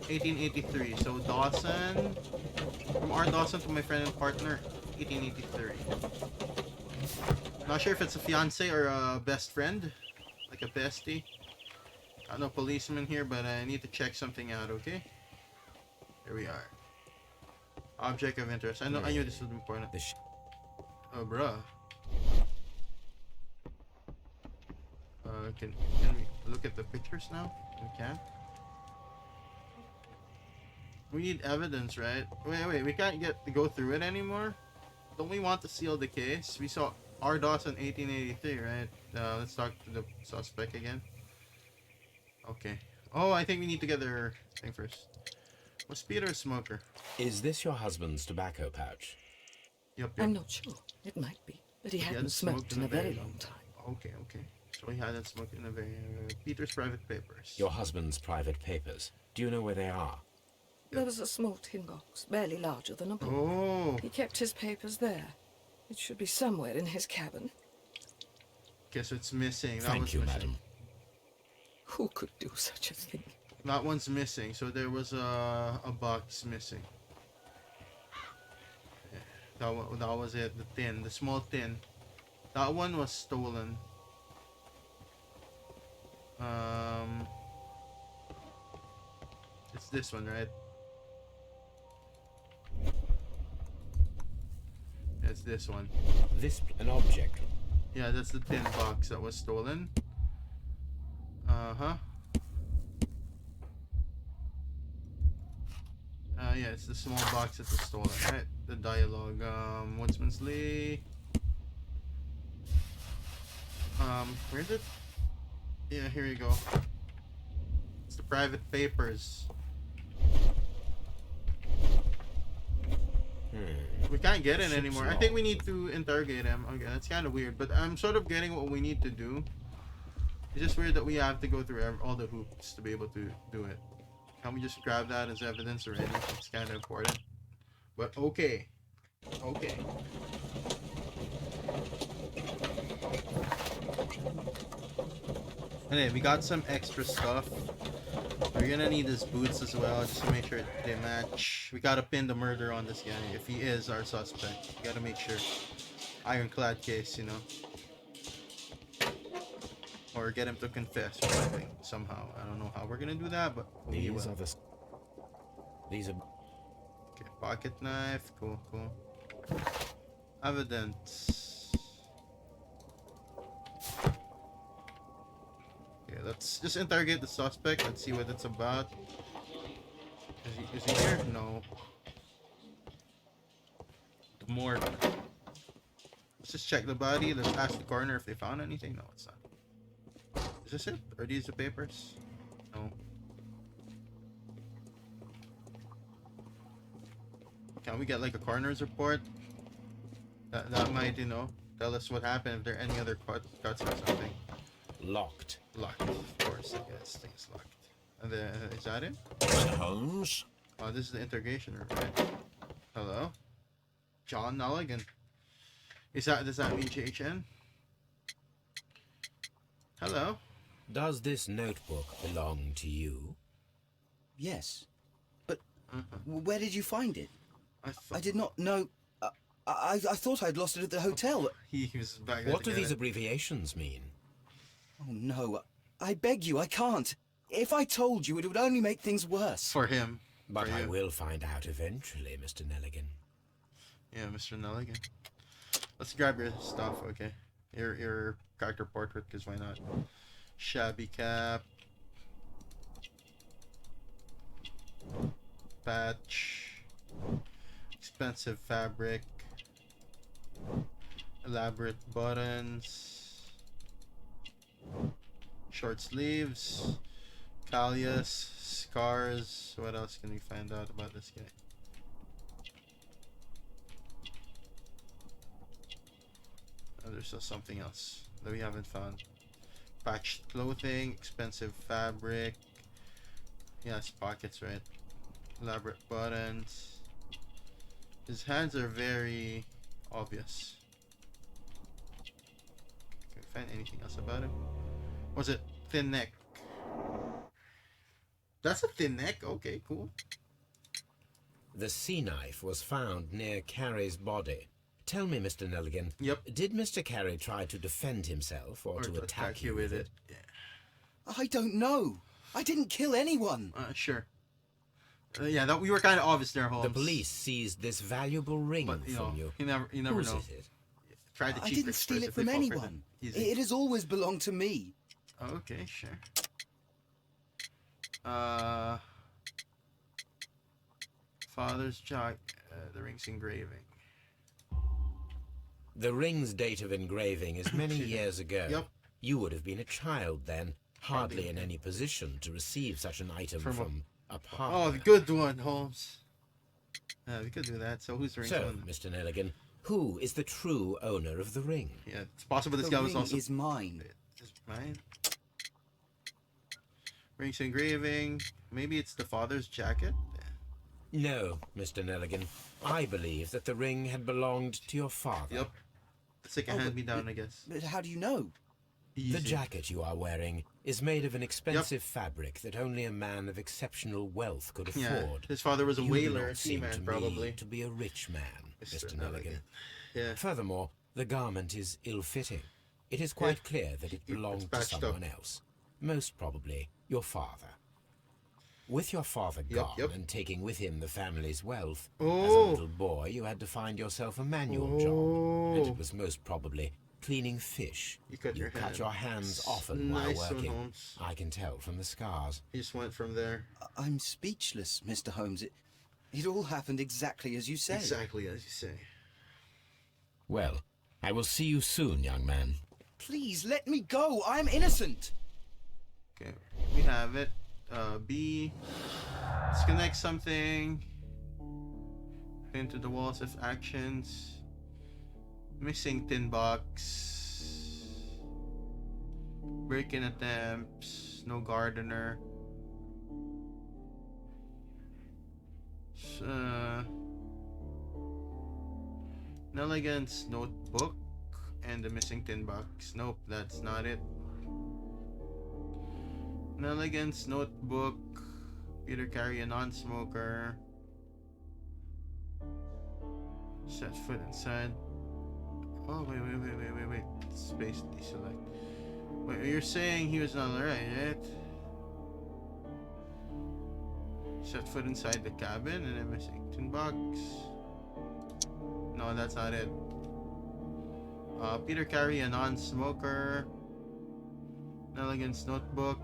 1883. So Dawson. From R. Dawson to my friend and partner. 1883. Not sure if it's a fiance or a best friend. Like a bestie. I know policeman here, but I need to check something out, okay? Here we are. Object of interest. I knew this was important. Oh, bruh. Can we look at the pictures now? We can. We need evidence, right? Wait, we can't go through it anymore? Don't we want to seal the case? We saw R. Dawson 1883, right? Let's talk to the suspect again. Okay. Oh, I think we need to get their thing first. Was Peter a smoker? Is this your husband's tobacco pouch? Yep. I'm not sure. It might be. But he hadn't smoked in a very long time. Okay. So he hadn't smoked in a very... Peter's private papers. Your husband's private papers. Do you know where they are? There was a small tin box, barely larger than a book. Oh. He kept his papers there. It should be somewhere in his cabin. Guess it's missing. That Thank was you, missing. madam. Who could do such a thing? That one's missing. So there was a box missing. Yeah, that was it. The small tin. That one was stolen. It's this one, right? It's this one. This an object. Yeah, that's the tin box that was stolen. Uh-huh. Yeah, it's the small box that was stolen, right? The dialogue. Woodsman's Lee. Where is it? Yeah, here you go. It's the private papers. We can't get it anymore. I think we need to interrogate him. Okay, that's kind of weird, but I'm sort of getting what we need to do. It's just weird that we have to go through all the hoops to be able to do it. Can we just grab that as evidence already? It's kind of important. But okay. Okay. Okay, we got some extra stuff. We're gonna need his boots as well, just to make sure they match. We gotta pin the murder on this guy, if he is our suspect. We gotta make sure. Ironclad case, you know. Or get him to confess or something, somehow. I don't know how we're gonna do that, but we will. These are... Okay, pocket knife, cool, cool. Evidence. Okay, let's just interrogate the suspect. Let's see what it's about. Is he here? No. The morgue. Let's just check the body. Let's ask the coroner if they found anything. No, it's not. Is this it? Are these the papers? No. Can we get like a coroner's report? That might, you know, tell us what happened, if there are any other cuts or something. Locked. Locked, of course, I guess. Things locked. And then, is that it? Mr. Holmes? Oh, this is the interrogation room, right? Hello? John Nulligan. Does that mean JHN? Hello? Does this notebook belong to you? Yes. But where did you find it? I did not know. I thought I'd lost it at the hotel. He was back there. What do these abbreviations mean? Oh no, I beg you, I can't. If I told you, it would only make things worse. For him. But For I you. will find out eventually, Mr. Nelligan. Yeah, Mr. Nelligan. Let's grab your stuff, okay? Your character portrait, because why not? Shabby cap. Patch. Expensive fabric. Elaborate buttons. Short sleeves. Callius. Scars. What else can we find out about this guy? Oh, there's still something else that we haven't found. Patched clothing, expensive fabric. Yes, pockets, right? Elaborate buttons. His hands are very obvious. Can we find anything else about him? Was it thin neck? That's a thin neck. Okay, cool. The sea knife was found near Carey's body. Tell me, Mr. Nelligan. Yep. Did Mr. Carey try to defend himself or to attack you with it? Yeah. I don't know. I didn't kill anyone. Sure. Yeah, that we were kind of obvious there, Holmes. The police seized this valuable ring But, from you. You never Whose know. is it? Try the I cheap didn't tricks steal first. it If they from fall for anyone. it, easy. It has always belonged to me. Okay, sure. Father's jock. The ring's engraving. The ring's date of engraving is many years ago. Yep. You would have been a child then, hardly in any position to receive such an item from a partner. Oh, the good one, Holmes. We could do that. So who's the ring? So, Mr. Nelligan, who is the true owner of the ring? Yeah, it's possible this The guy was ring also. is mine. Is mine. Ring's engraving. Maybe it's the father's jacket. No, Mr. Nelligan. I believe that the ring had belonged to your father. Yep. It's like a hand-me-down, I guess. But how do you know? Easy. The jacket you are wearing is made of an expensive fabric that only a man of exceptional wealth could Yeah, afford. his father was a You do whaler, not seem seaman, to me probably. to be a rich man, Mr. Nelligan. Yeah. Furthermore, the garment is ill-fitting. It is quite clear that it It's belonged to patched up. someone else. Most probably your father. With your father gone Yep. and taking with him the family's wealth, as a Oh. little boy you had to find yourself a manual job, and it was most probably cleaning fish. You cut your hand. your hands often Nice while one, working. Holmes. I can tell from the scars. He just went from there. I'm speechless, Mr. Holmes. It all happened exactly as you say. Exactly as you say. Well, I will see you soon, young man. Please, let me go. I'm innocent. Okay, we have it. B. Disconnect something. Into the walls of actions. Missing tin box. Break-in attempts. No gardener. Nelligan's notebook and the missing tin box. Nope, that's not it. Nelligan's notebook. Peter Carey, a non-smoker. Set foot inside. Oh, wait. Space deselect. Wait, you're saying he was not alright, right? Set foot inside the cabin and then missing tin box. No, that's not it. Peter Carey, a non-smoker. Nelligan's notebook.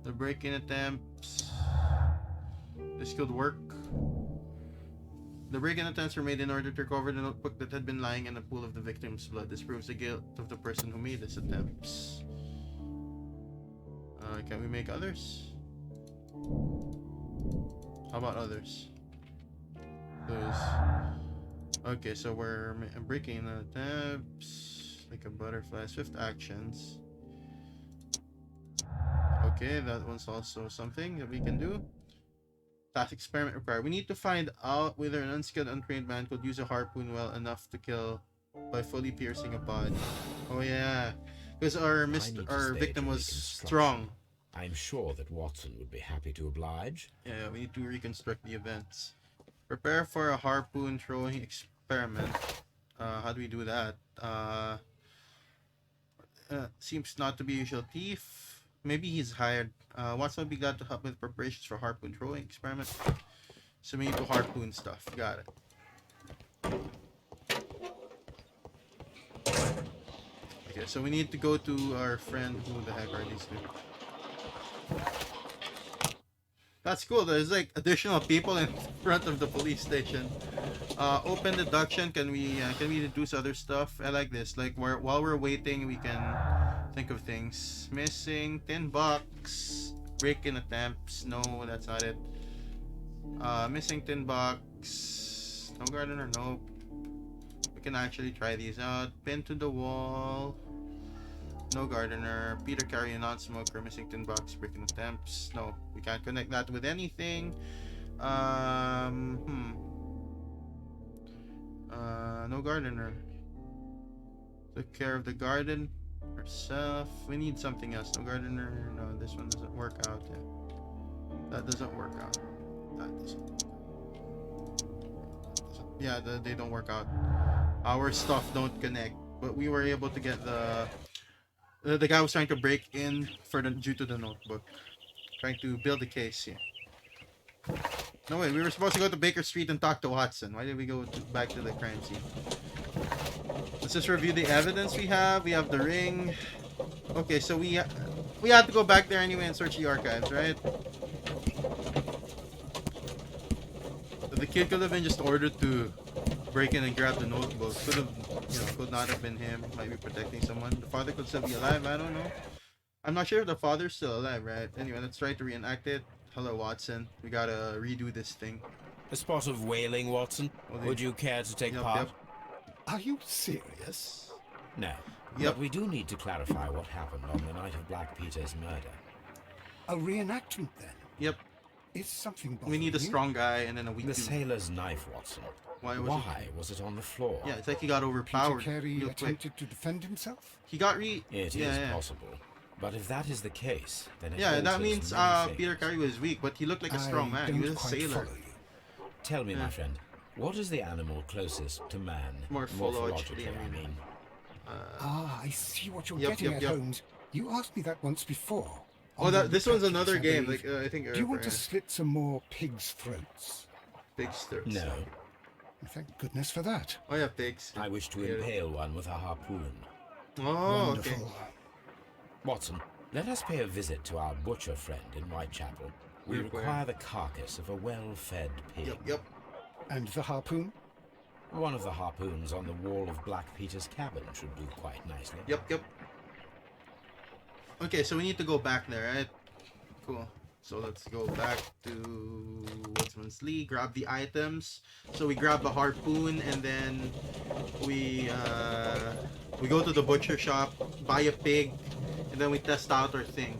The break-in attempts. This could work. The break-in attempts were made in order to recover the notebook that had been lying in a pool of the victim's blood. This proves the guilt of the person who made these attempts. Can we make others? How about others? Those. Okay, so we're breaking the attempts like a butterfly. Swift actions. Okay, that one's also something that we can do. Task experiment required. We need to find out whether an unskilled, untrained man could use a harpoon well enough to kill by fully piercing a body. Oh yeah, because our victim was strong. I'm sure that Watson would be happy to oblige. Yeah, we need to reconstruct the events. Prepare for a harpoon throwing experiment. How do we do that? Seems not to be a usual thief. Maybe he's hired. Watson will be glad to help with preparations for harpoon throwing experiment. So we need to harpoon stuff. Got it. Okay, so we need to go to our friend. Who the heck are these two? That's cool. There's like additional people in front of the police station. Open deduction. Can we deduce other stuff? I like this. Like while we're waiting, we can think of things. Missing tin box. Break-in attempts. No, that's not it. Missing tin box. No gardener. Nope. We can actually try these out. Pin to the wall. No gardener. Peter Carey, a non-smoker. Missing tin box. Break-in attempts. No, we can't connect that with anything. No gardener. Took care of the garden herself. We need something else. No gardener. No, this one doesn't work out. Yeah. That doesn't work out. That doesn't. Yeah, they don't work out. Our stuff don't connect. But we were able to get the guy was trying to break in due to the notebook. Trying to build a case here. No way, we were supposed to go to Baker Street and talk to Watson. Why did we go back to the crime scene? Let's just review the evidence we have. We have the ring. Okay, so we had to go back there anyway and search the archives, right? The kid could have been just ordered to break in and grab the notebook. Could not have been him. Might be protecting someone. The father could still be alive. I don't know. I'm not sure if the father's still alive, right? Anyway, let's try to reenact it. Hello, Watson. We gotta redo this thing. A spot of whaling, Watson. Would you care to take part? Yep. Are you serious? No. Yep. But we do need to clarify what happened on the night of Black Peter's murder. A reenactment, then? Yep. Is something We need a bothering you? strong guy and then a weak The dude. sailor's knife, Watson. Why was it on the floor? Yeah, it's like he got Peter overpowered Carey real quick. attempted to defend himself? He got It is yeah. possible. But if that is the case, then it Yeah, that alters means many Peter things. Carey was weak, but he looked like a strong man. He don't was a quite sailor. follow you. Tell me, Yeah. my friend, what is the animal closest to man? Morphologically, I mean. I see what you're Yep, getting yep, at, yep. Holmes. You asked me that once before. Oh, On that the this one's detectives, another I game. believe. Like I think. Do you want to slit some more pigs' throats? pigs throats? No. Thank goodness for that. Oh yeah, pigs. I wish to Yeah. impale one with a harpoon. Oh, Wonderful. okay. Watson, let us pay a visit to our butcher friend in Whitechapel. We require the carcass of a well-fed pig. Yep. And the harpoon? One of the harpoons on the wall of Black Peter's cabin should do quite nicely. Yep. Okay, so we need to go back there, right? Cool. So let's go back to Woodsman's Lee, grab the items. So we grab the harpoon and then we go to the butcher shop, buy a pig, and then we test out our thing.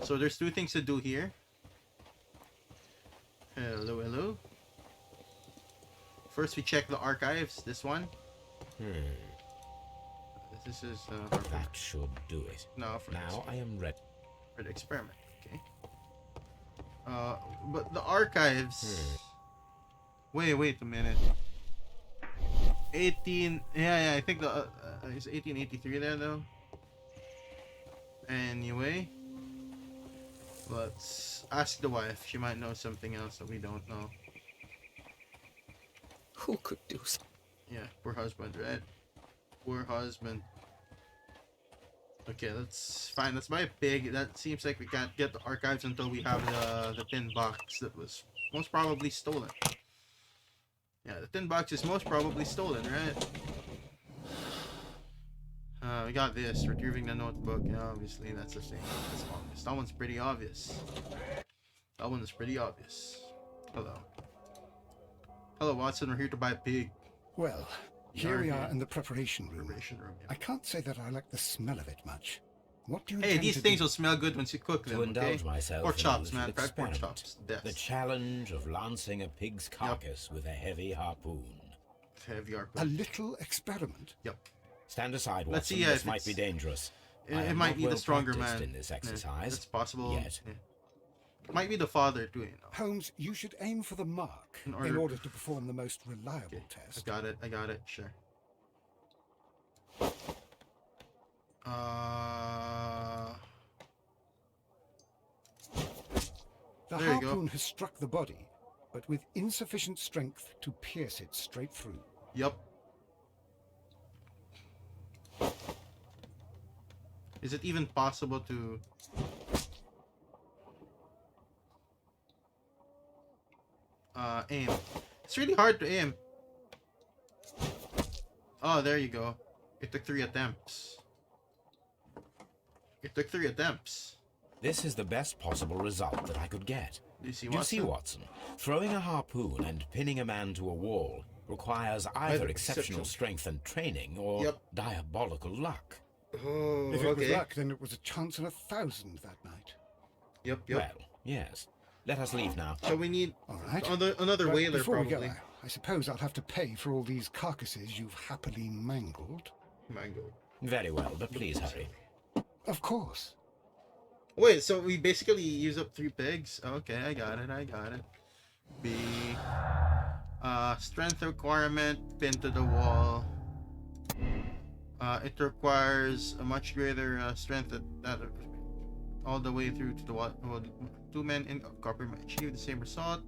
So there's two things to do here. Hello. First we check the archives, this one. This is That should do it. no, for Now I am ready. for the experiment. Okay. But the archives. Wait a minute. 18. Yeah. I think the it's 1883 there though. Anyway, let's ask the wife. She might know something else that we don't know. Who could do so? Yeah, poor husband, right? Poor husband. Okay, let's buy a pig. That seems like we can't get the archives until we have the tin box that was most probably stolen. Yeah, the tin box is most probably stolen, right? We got this, retrieving the notebook. Yeah, obviously that's the thing. That's obvious. That one's pretty obvious. That one is pretty obvious. Hello, Watson. We're here to buy a pig. Well, here we are in the preparation room. Preparation room. I can't say that I like the smell of it much. What do you Hey, intend these to things do? will smell good once you cook them. To indulge okay? myself Pork in a chops, little man. Fried pork experiment. chops. Death. The challenge of lancing a pig's carcass with a heavy harpoon. Heavy A harpoon. little experiment? Yep. Stand aside, Watson. Let's see This if might it's- be dangerous. It, I it am might not need well a stronger practiced man. in this Yeah, exercise. it's possible. Yet. Yeah. It might be the father too, you know. Holmes, you should aim for the mark In in order- order to perform the most reliable I test. got it. Sure. The There you go. harpoon has struck the body, but with insufficient strength to pierce it straight through. Yup. Is it even possible to... aim? It's really hard to aim. Oh, there you go. It took 3 attempts. This is the best possible result that I could get. Do you see, You see, Watson? Watson, throwing a harpoon and pinning a man to a wall requires either exceptional strength and training or Yep. diabolical luck. Oh, If it was okay. luck, then it was a chance in 1,000 that night. Yep. Well, yes. Let us leave now. So we need All right. another But whaler, before probably. we go, I suppose I'll have to pay for all these carcasses you've happily mangled. Mango. Very well, but please hurry. Of course. Wait, so we basically use up 3 pigs? Okay, I got it. B. Strength requirement, pin to the wall. It requires a much greater strength that all the way through to the wall. 2 men in copper might achieve the same result.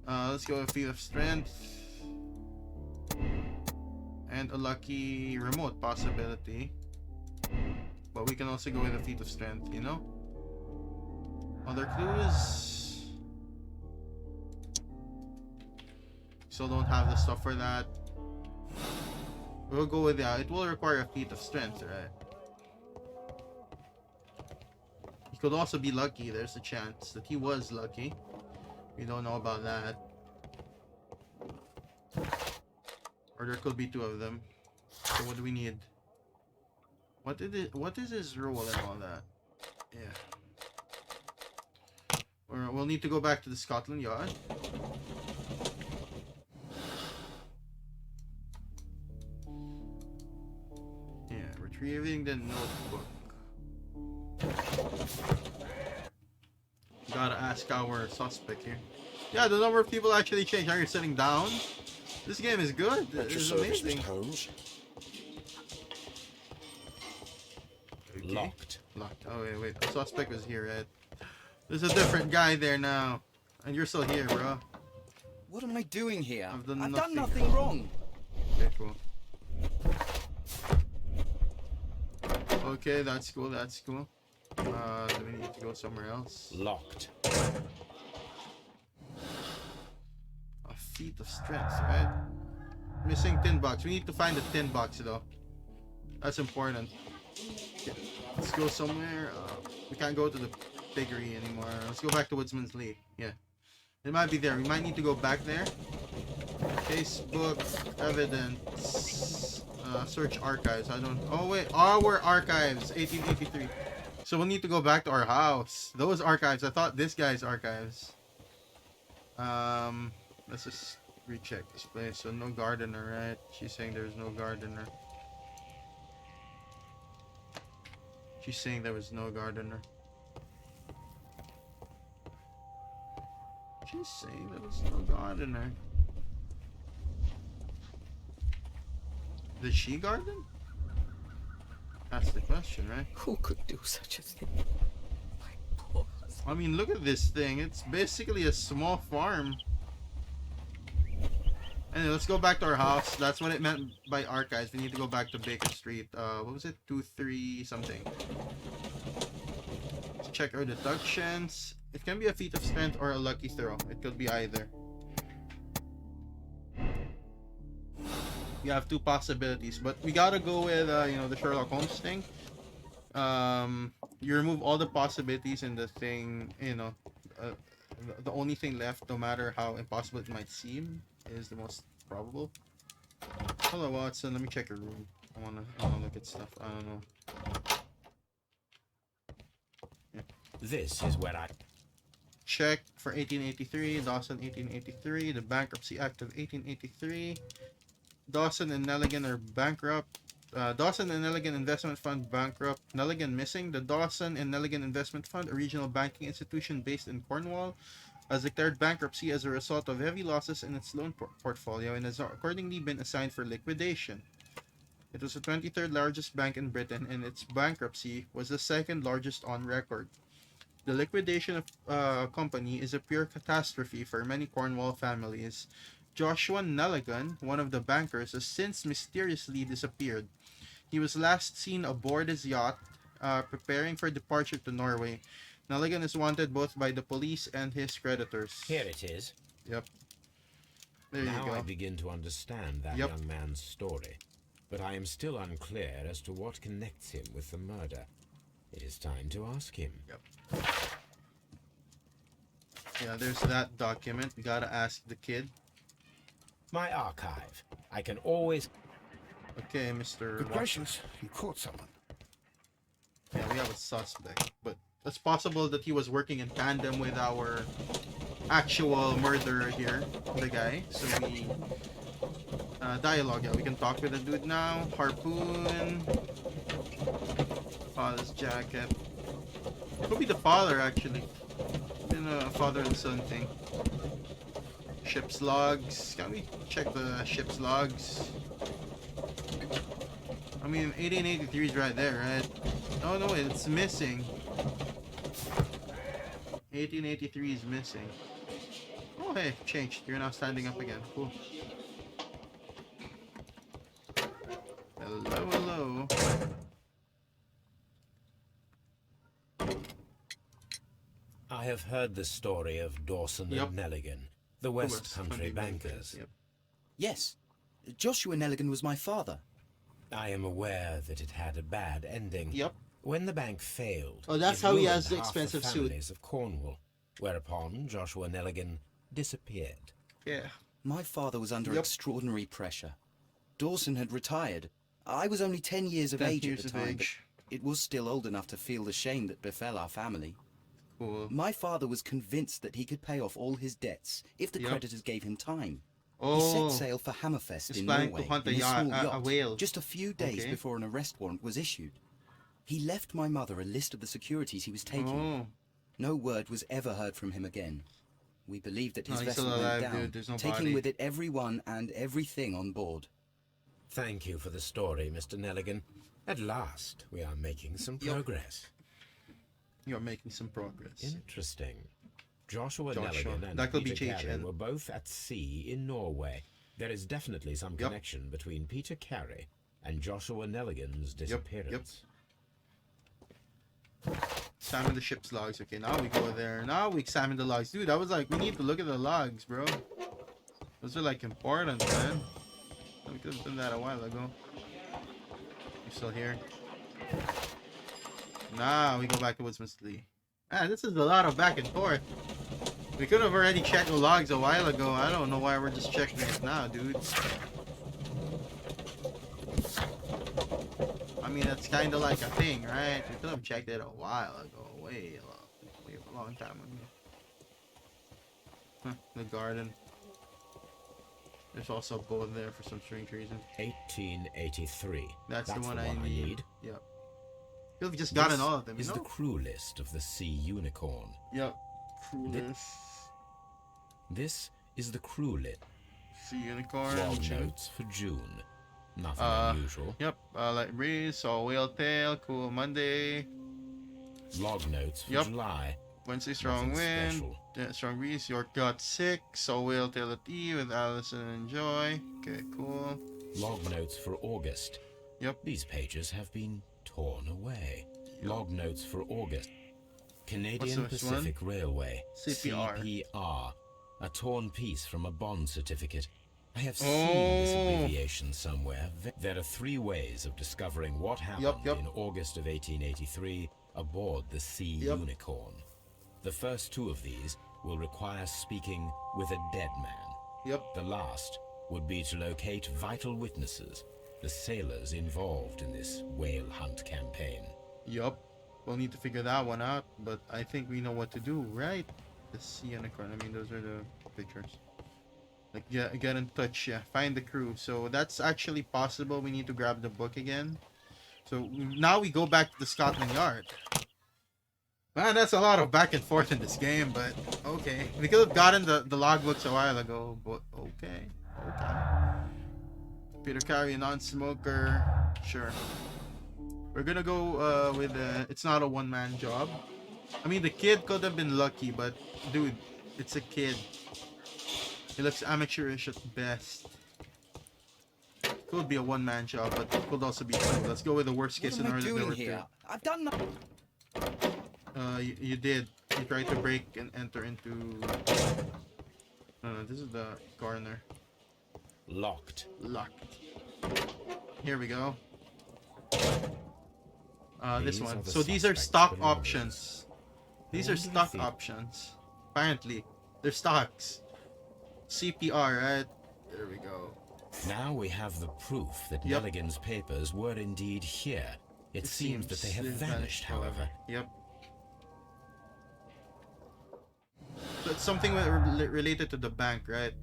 Let's go with feat of strength. And a lucky remote possibility. But we can also go with a feat of strength, you know? Other clues? Still don't have the stuff for that. We'll go with it will require a feat of strength, right? He could also be lucky. There's a chance that he was lucky. We don't know about that. Or there could be 2 of them. So what do we need? What is his role and all that? Yeah. Or we'll need to go back to the Scotland Yard. Yeah, retrieving the notebook. Gotta ask our suspect here. Yeah, the number of people actually changed. Are you sitting down? This game is good. At your It's service, amazing. Mr. Holmes. Okay. Locked. Locked. Oh, wait. The suspect was here, Ed. There's a different guy there now. And you're still here, bro. What am I doing here? I've done done nothing nothing wrong. Okay, cool. Okay, that's cool. Do we need to go somewhere else? Locked. A feat of strength, right? Missing tin box. We need to find the tin box, though. That's important. Okay, let's go somewhere. We can't go to the piggery anymore. Let's go back to Woodsman's Lee. Yeah. It might be there. We might need to go back there. Facebook, evidence, search archives. I don't... Oh, wait. Our archives. 1883. So we'll need to go back to our house. Those archives. I thought this guy's archives. Let's just recheck this place. So no gardener, right? She's saying there's no gardener. She's saying there was no gardener. She's saying there was no gardener. Did she garden? That's the question, right? Who could do such a thing? My poor husband. I mean, look at this thing. It's basically a small farm. Anyway, let's go back to our house. That's what it meant by archives. We need to go back to Baker Street. What was it? 2-3 something. Let's check our deductions. It can be a feat of strength or a lucky throw. It could be either. You have two possibilities, but we gotta go with you know, the Sherlock Holmes thing. You remove all the possibilities in the thing, you know, the only thing left, no matter how impossible it might seem, is the most probable. Hello, Watson. Let me check your room. I wanna look at stuff. I don't know. Yeah. This is where I... Check for 1883. Dawson 1883. The Bankruptcy Act of 1883. Dawson and Nelligan are bankrupt. Dawson and Nelligan Investment Fund bankrupt. Nelligan missing. The Dawson and Nelligan Investment Fund, a regional banking institution based in Cornwall, has declared bankruptcy as a result of heavy losses in its loan portfolio and has accordingly been assigned for liquidation. It was the 23rd largest bank in Britain, and its bankruptcy was the second largest on record. The liquidation of company is a pure catastrophe for many Cornwall families. Joshua Nelligan, one of the bankers, has since mysteriously disappeared. He was last seen aboard his yacht, preparing for departure to Norway. Nelligan is wanted both by the police and his creditors. Here it is. Yep. There Now you go. I begin to understand that Yep. young man's story, but I am still unclear as to what connects him with the murder. It is time to ask him. Yep. Yeah, there's that document. We gotta ask the kid. My archive. I can always... Okay, Mr. Good Watson. gracious, you caught someone. Yeah, we have a suspect, but it's possible that he was working in tandem with our actual murderer here, the guy. So we dialogue. Yeah, we can talk with the dude now. Harpoon. Father's jacket. Could be the father actually. Been a father and son thing. Ship's logs. Can we check the ship's logs? I mean, 1883 is right there, right? Oh no, it's missing. 1883 is missing. Oh hey, changed. You're now standing up again. Cool. Hello, hello. I have heard the story of Dawson Yep. and Nelligan, the West Country bankers. Yep. Yes, Joshua Nelligan was my father. I am aware that it had a bad ending. Yep. When the bank failed, Oh, that's it how he ruined has the half expensive suit. families of Cornwall, whereupon Joshua Nelligan disappeared. Yeah. My father was under Yep. extraordinary pressure. Dawson had retired. I was only 10 years of 10 age years at the of time, but age. it was still old enough to feel the shame that befell our family. Cool. My father was convinced that he could pay off all his debts if the Yep. creditors gave him time. He Oh. set sail for Hammerfest He's in planning to Norway hunt a in his yacht- small a yacht, whale. just a few days Okay. before an arrest warrant was issued. He left my mother a list of the securities he was taking. Oh. No word was ever heard from him again. We believed that his No, he's vessel still went alive, down, dude. There's no taking body. with it everyone and everything on board. Thank you for the story, Mr. Nelligan. At last, we are making some Yep. progress. You're making some progress. Interesting. Joshua Joshua. Nelligan and That could be Peter Carey HN. were both at sea in Norway. There is definitely some Yep. connection between Peter Carey and Joshua Nelligan's disappearance. Examine the ship's logs. Okay, now we go there. Now we examine the logs. Dude, I was like, we need to look at the logs, bro. Those are like important, man. We could have done that a while ago. You're still here. Now we go back to Woodsman's Lee. Man, this is a lot of back and forth. We could have already checked the logs a while ago. I don't know why we're just checking it now, dude. I mean, that's kind of like a thing, right? We could have checked it a while ago. Way a long time ago. Huh, the garden. There's also a boat there for some strange reason. 1883. That's the one I need. need. Yep. You've just gotten all of them, you Is know? the crew list of the Sea Unicorn. Yep. Crew list. This is the crew list. Sea Unicorn. Log June. notes for June. Nothing unusual. Yep. Light breeze, saw whale tail, cool Monday. Log notes for Yep. July. Wednesday, strong Nothing wind. special. Yeah, strong breeze. York got sick. Saw whale tail at E with Allison and Joy. Okay, cool. Log notes for August. Yep. These pages have been torn away. Yep. Log notes for August. Canadian What's this Pacific Railway. CPR. CPR. A torn piece from a bond certificate. I have seen Oh. this abbreviation somewhere. There are 3 ways of discovering what happened Yep. in August of 1883 aboard the Sea Yep. Unicorn. The first 2 of these will require speaking with a dead man. Yep. The last would be to locate vital witnesses, the sailors involved in this whale hunt campaign. Yup. We'll need to figure that one out, but I think we know what to do, right? The Sea Unicorn. I mean, those are the pictures. Like, get in touch, yeah. Find the crew. So that's actually possible. We need to grab the book again. So now we go back to the Scotland Yard. Man, that's a lot of back and forth in this game, but okay. We could have gotten the logbooks a while ago, but okay. Peter Carey, non-smoker. Sure. We're gonna go with it's not a one-man job. I mean, the kid could have been lucky, but dude, it's a kid. He looks amateurish at best. Could be a one-man job, but it could also be two. Let's go with the worst case What am I scenario. doing here? I've done nothing. You did. You tried to break and enter into. No, this is the corner. Locked. Locked. Here we go. This These are one. the So these are suspects stock for murders. options. These How are do you stock feel? options. Apparently, they're stocks. CPR, right? There we go. Now we have the proof that Yep. Nelligan's papers were indeed here. It seems that they have they've vanished, however. Yep. So it's something related to the bank, right?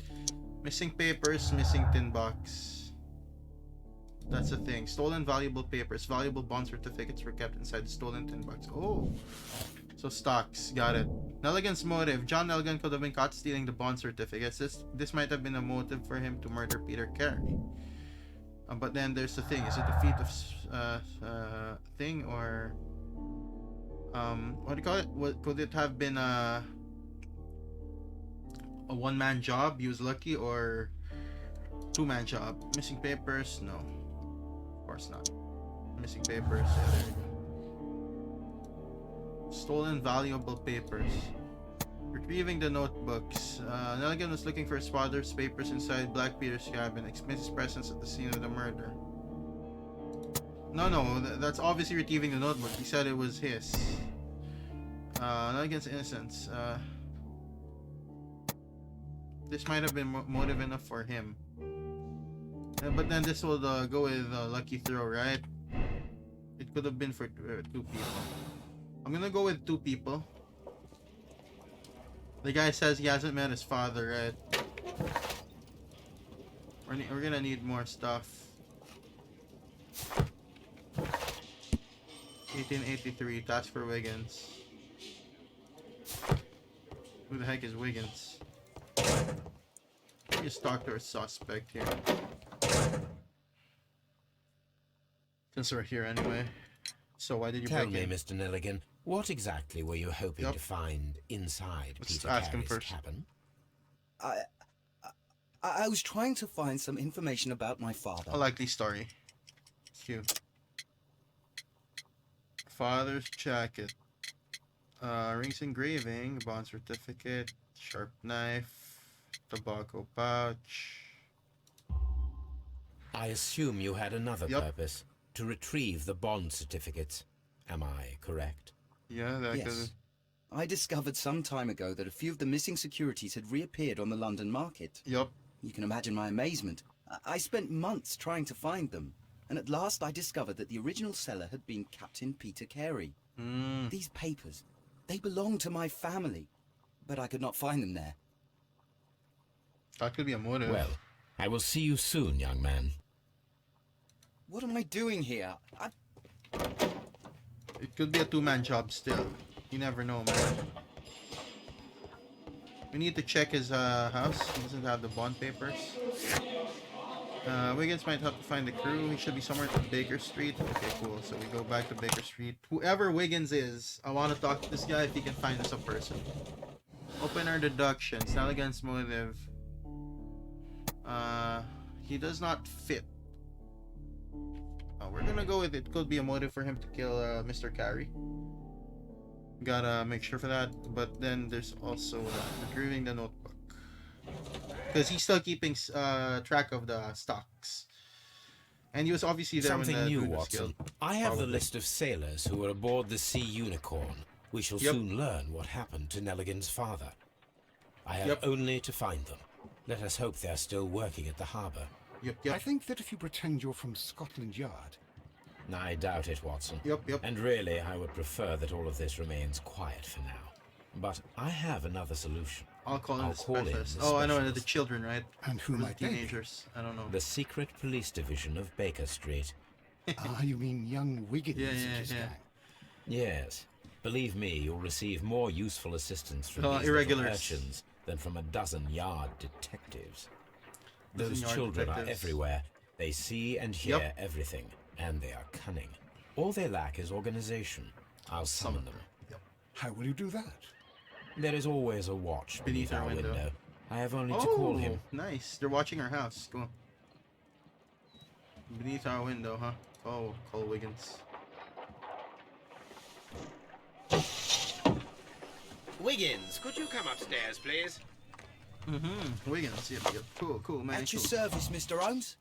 Missing papers, missing tin box. That's the thing. Stolen valuable papers. Valuable bond certificates were kept inside the stolen tin box. Oh. So stocks. Got it. Nelligan's motive. John Nelligan could have been caught stealing the bond certificates. This might have been a motive for him to murder Peter Carey. But then there's the thing. Is it a feat of thing or what do you call it? What could it have been a one-man job? He was lucky, or two-man job? Missing papers? No, of course not. Missing papers. Yeah, there you go. Stolen valuable papers. Retrieving the notebooks. Nelligan was looking for his father's papers inside Black Peter's cabin. Explains his presence at the scene of the murder. No, that's obviously retrieving the notebook. He said it was his. Nelligan's innocence. This might have been motive enough for him. But then this will go with lucky throw, right? It could have been for 2 people. I'm gonna go with 2 people. The guy says he hasn't met his father, right? We're gonna need more stuff. 1883, task for Wiggins. Who the heck is Wiggins? Just talk to our suspect here. Since we're here anyway. So why did you Tell break me, in? Mr. Nelligan, what exactly were you hoping Yep. to find inside Let's Peter ask him Carey's first. cabin? I was trying to find some information about my father. A likely story. Cute. Father's jacket. Rings engraving, bond certificate, sharp knife, tobacco pouch. I assume you had another Yep. purpose, to retrieve the bond certificates. Am I correct? Yeah, that Yes. I discovered some time ago that a few of the missing securities had reappeared on the London market. Yup. You can imagine my amazement. I spent months trying to find them, and at last I discovered that the original seller had been Captain Peter Carey. These papers, they belong to my family, but I could not find them there. That could be a motive. Well, I will see you soon, young man. What am I doing here? It could be a two-man job still. You never know, man. We need to check his house. He doesn't have the bond papers. Wiggins might help to find the crew. He should be somewhere at Baker Street. Okay, cool. So we go back to Baker Street. Whoever Wiggins is, I want to talk to this guy if he can find us a person. Opener deductions. Not against motive. He does not fit. We're gonna go with it. Could be a motive for him to kill Mr. Carey. Gotta make sure for that. But then there's also retrieving the notebook. Because he's still keeping track of the stocks. And he was obviously there Something when the new, dude was Watson. killed. I have the Probably. list of sailors who were aboard the Sea Unicorn. We shall Yep. soon learn what happened to Nelligan's father. I have Yep. only to find them. Let us hope they're still working at the harbour. Yep. I think that if you pretend you're from Scotland Yard, I doubt it, Watson. Yep. And really, I would prefer that all of this remains quiet for now. But I have another solution. I'll call in I'll the call in specialist. the Oh, I know, specialist. the children, right? and who Or the might they be? teenagers. I don't know. The secret police division of Baker Street. You mean young Wiggins Yeah, and yeah, his yeah. gang? Yes. Believe me, you'll receive more useful assistance from these irregulars. little urchins than from a dozen yard detectives. Dozen Those yard children are detectives. everywhere. They see and hear Yep. everything, and they are cunning. All they lack is organization. I'll summon them. How will you do that? There is always a watch beneath our window. I have only to call him. Nice. They're watching our house. Cool. Beneath our window, huh? Oh, call Wiggins. Wiggins, could you come upstairs, please? Wiggins. Yep. Cool, man. At your cool. service, Mr. Holmes.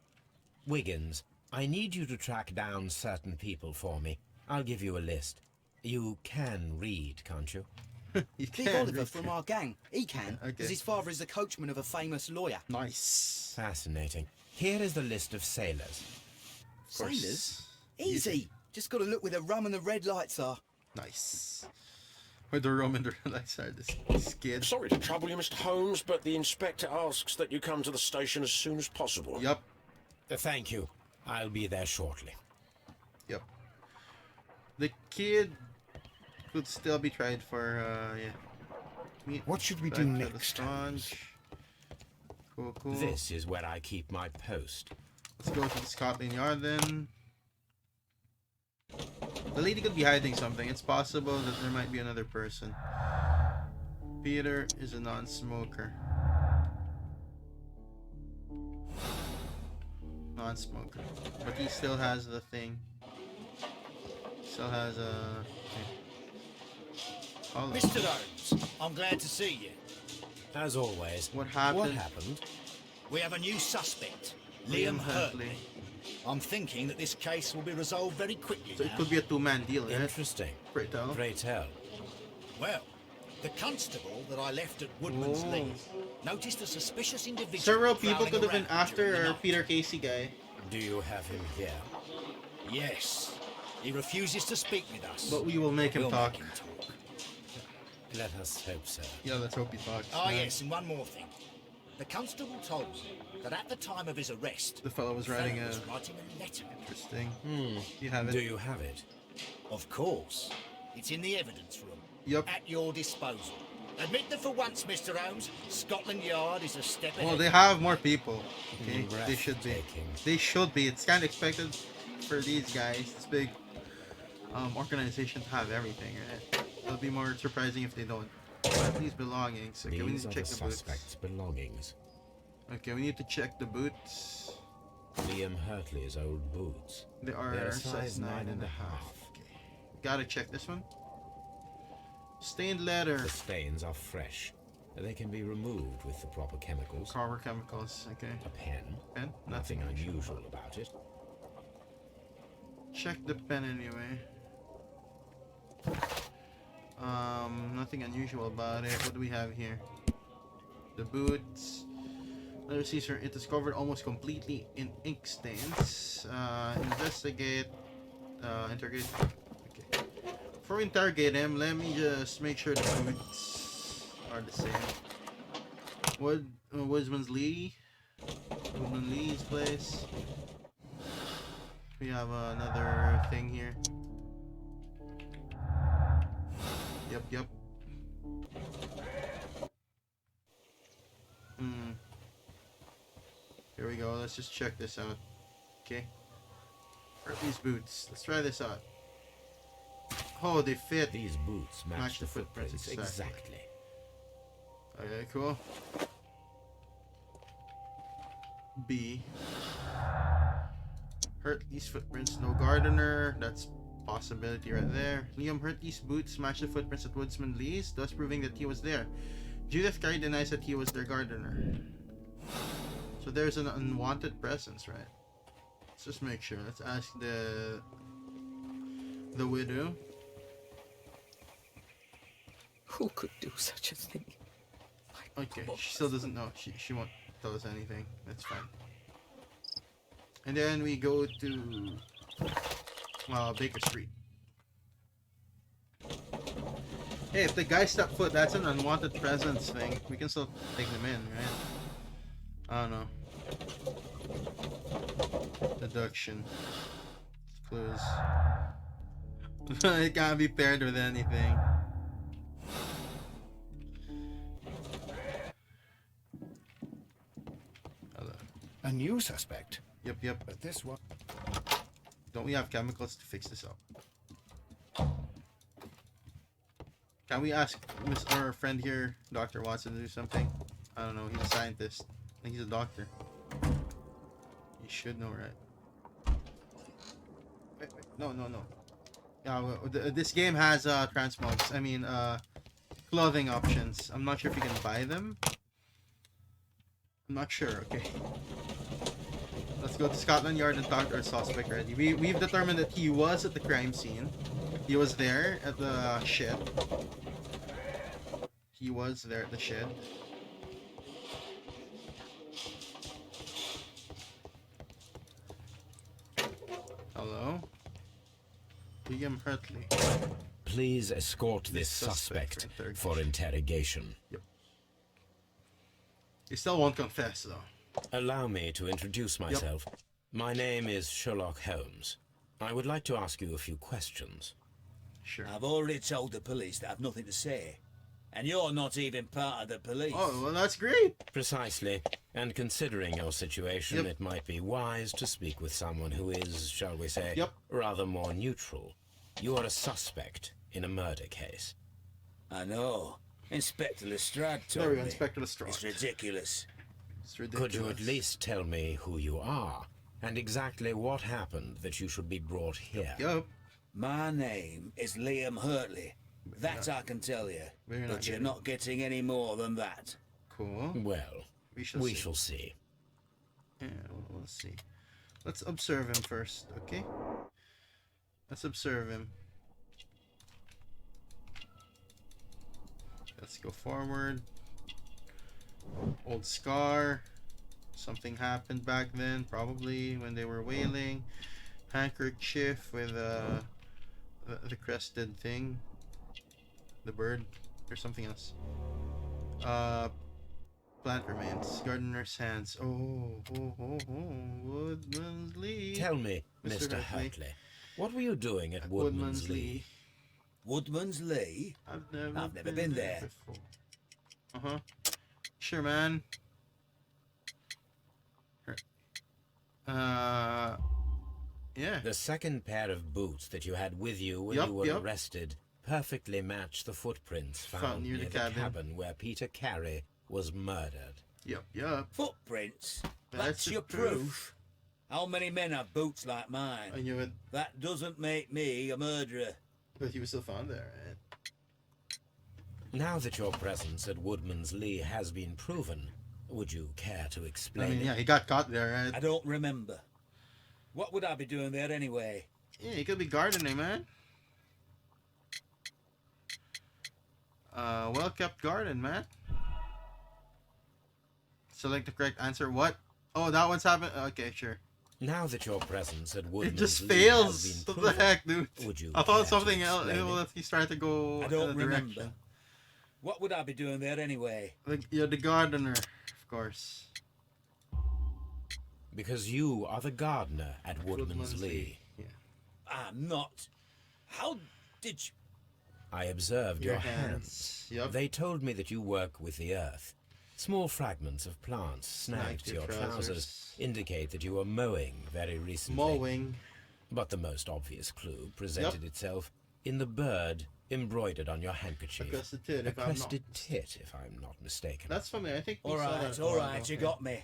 Wiggins, I need you to track down certain people for me. I'll give you a list. You can read, can't you? You Big can Oliver read. from our gang. He can, Okay. because his father is the coachman of a famous lawyer. Nice. Fascinating. Here is the list of sailors. Of course. Sailors? Easy. Just got to look where the rum and the red lights are. Nice. Where the Roman lights are, this kid. Sorry to trouble you, Mr. Holmes, but the inspector asks that you come to the station as soon as possible. Yup. Thank you. I'll be there shortly. Yep. The kid could still be tried for, yeah. What should we Back do to next, the sponge. Cool. This is where I keep my post. Let's go to the Scotland Yard then. The lady could be hiding something. It's possible that there might be another person. Peter is a non-smoker. Non-smoker. But he still has the thing. Still has a... Hold on. Mr. Holmes, I'm glad to see you. As always. What happened? What happened? We have a new suspect, Liam Liam Huntley. Huntley. I'm thinking that this case will be resolved very quickly So now. it could be a two-man deal, right? Interesting. Pray tell. Pray tell. Well, the constable that I left at Woodman's Oh. Lee noticed a suspicious individual. Several people prowling could have been around during the after night. Peter Casey guy. Do you have him here? Yes. He refuses to speak with us. But we will make him We'll talk. make him talk. Let us hope so. Yeah, let's hope he talks. Oh, man. yes, and one more thing. The constable told me that at the time of his arrest, The fellow was the writing fellow a... was writing a letter. Interesting. You have it. Do you have it? Of course. It's in the evidence room. Yep. At your disposal. Admit that for once, Mr. Holmes, Scotland Yard is a step ahead. Well, they have more people. Okay, they should be. Breathtaking. They should be. It's kind of expected for these guys, this big organization to have everything, right? It'll be more surprising if they don't. At these belongings. Okay, we need These to are check the the boots. suspect's belongings. Okay, we need to check the boots. Liam Hurtley's old boots. They are They're size 9.5. Okay, gotta check this one. Stained leather. The stains are fresh. They can be removed with the proper chemicals. Proper chemicals. Okay. A pen. Pen. Nothing unusual about it. Check the pen anyway. Nothing unusual about it. What do we have here? The boots. Leather Caesar. It is covered almost completely in ink stains. Investigate. Interrogate. Okay. Before we interrogate him, let me just make sure the boots are the same. Woodman's Lee's place. We have another thing here. Yep. Here we go. Let's just check this out. Okay. Where are these boots? Let's try this out. Oh, they fit. These boots match the footprints exactly. Okay, cool. B. Hurtley's footprints, no gardener. That's possibility right there. Liam Hurtley's boots match the footprints at Woodsman Lee's, thus proving that he was there. Judith Carey denies that he was their gardener. So there's an unwanted presence, right? Let's just make sure. Let's ask the widow. Who could do such a thing? My Okay, poor she still doesn't know. She won't tell us anything. That's fine. And then we go to Baker Street. Hey, if the guy stepped foot, that's an unwanted presence thing. We can still take them in, right? I don't know. Deduction. Clues. It can't be paired with anything. Hello. A new suspect. Yep. But this one. Don't we have chemicals to fix this up? Can we ask our friend here, Dr. Watson, to do something? I don't know. He's a scientist. I think he's a doctor. He should know, right? Wait. No. This game has transmogs. I mean, clothing options. I'm not sure if you can buy them. I'm not sure. Okay. Let's go to Scotland Yard and talk to our suspect already. We've determined that he was at the crime scene. He was there at the shed. He was there at the shed. Hello? William Hurtley. Please escort this suspect for interrogation. Yep. He still won't confess, though. Allow me to introduce myself. Yep. My name is Sherlock Holmes. I would like to ask you a few questions. Sure. I've already told the police that I've nothing to say. And you're not even part of the police. Oh, well, that's great. Precisely. And considering your situation, it might be wise to speak with someone who is, shall we say, rather more neutral. You are a suspect in a murder case. I know. Inspector Lestrade told There we go, me. Inspector Lestrade. It's ridiculous. It's ridiculous. Could you at least tell me who you are and exactly what happened that you should be brought here? Yep. My name is Liam Hurtley. That I can tell you. But you're not getting any more than that. Cool. Well, we shall see. Yeah, we'll see. Let's observe him first, okay? Let's observe him. Let's go forward. Old scar. Something happened back then, probably when they were whaling. Handkerchief with the crested thing. The bird. Or something else. Plant remains. Gardener's hands. Oh. Woodman's Lee. Tell me, Mr. Hurtley, what were you doing at Woodman's Lee? Woodman's Lee? I've never been there. Before. Sure, man. Yeah. The second pair of boots that you had with you when Yup, you were yup. arrested perfectly match the footprints found near near the the cabin. cabin where Peter Carey was murdered. Yep. Footprints? That's That's the your proof. proof? How many men have boots like I mine? knew it, That doesn't make me a murderer. but he was still found there, right? Now that your presence at Woodman's Lee has been proven, would you care to I explain mean, it? yeah, he got caught there, I right? don't remember. What would I be doing there anyway? Yeah, he could be gardening, man. Well-kept garden, man. Select the correct answer. What? Oh, that one's happened. Okay, sure. Now that your presence at It Woodman's just Lee fails. has What been the proven, heck, dude? would you I care thought to something else. explain Well, it? if he's trying to go I in don't a remember. direction. What would I be doing there anyway? You're the gardener, of course. Because you are the gardener at Woodman's Lee. Yeah. I'm not. How did you... I observed your hands. Yep. They told me that you work with the earth. Small fragments of plants snagged to your trousers indicate that you were mowing very recently. Mowing. But the most obvious clue presented itself in the bird embroidered on your handkerchief. A crested tit, A if I'm not crested tit, if I'm not mistaken. That's familiar. I think we saw that. All right, you got me.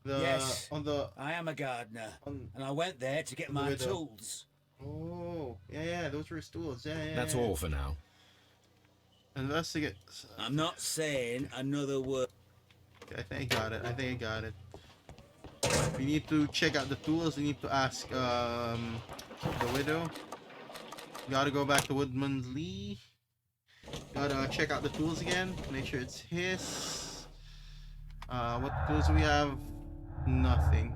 Yes. On the. I am a gardener, On, and I went there to get the my widow. tools. Oh, yeah, those were stools. Yeah. That's all for now. Investigate. I'm not saying another word. Okay, I think I got it. We need to check out the tools. We need to ask the widow. Gotta go back to Woodman's Lee. Gotta check out the tools again. Make sure it's his. What tools do we have? Nothing.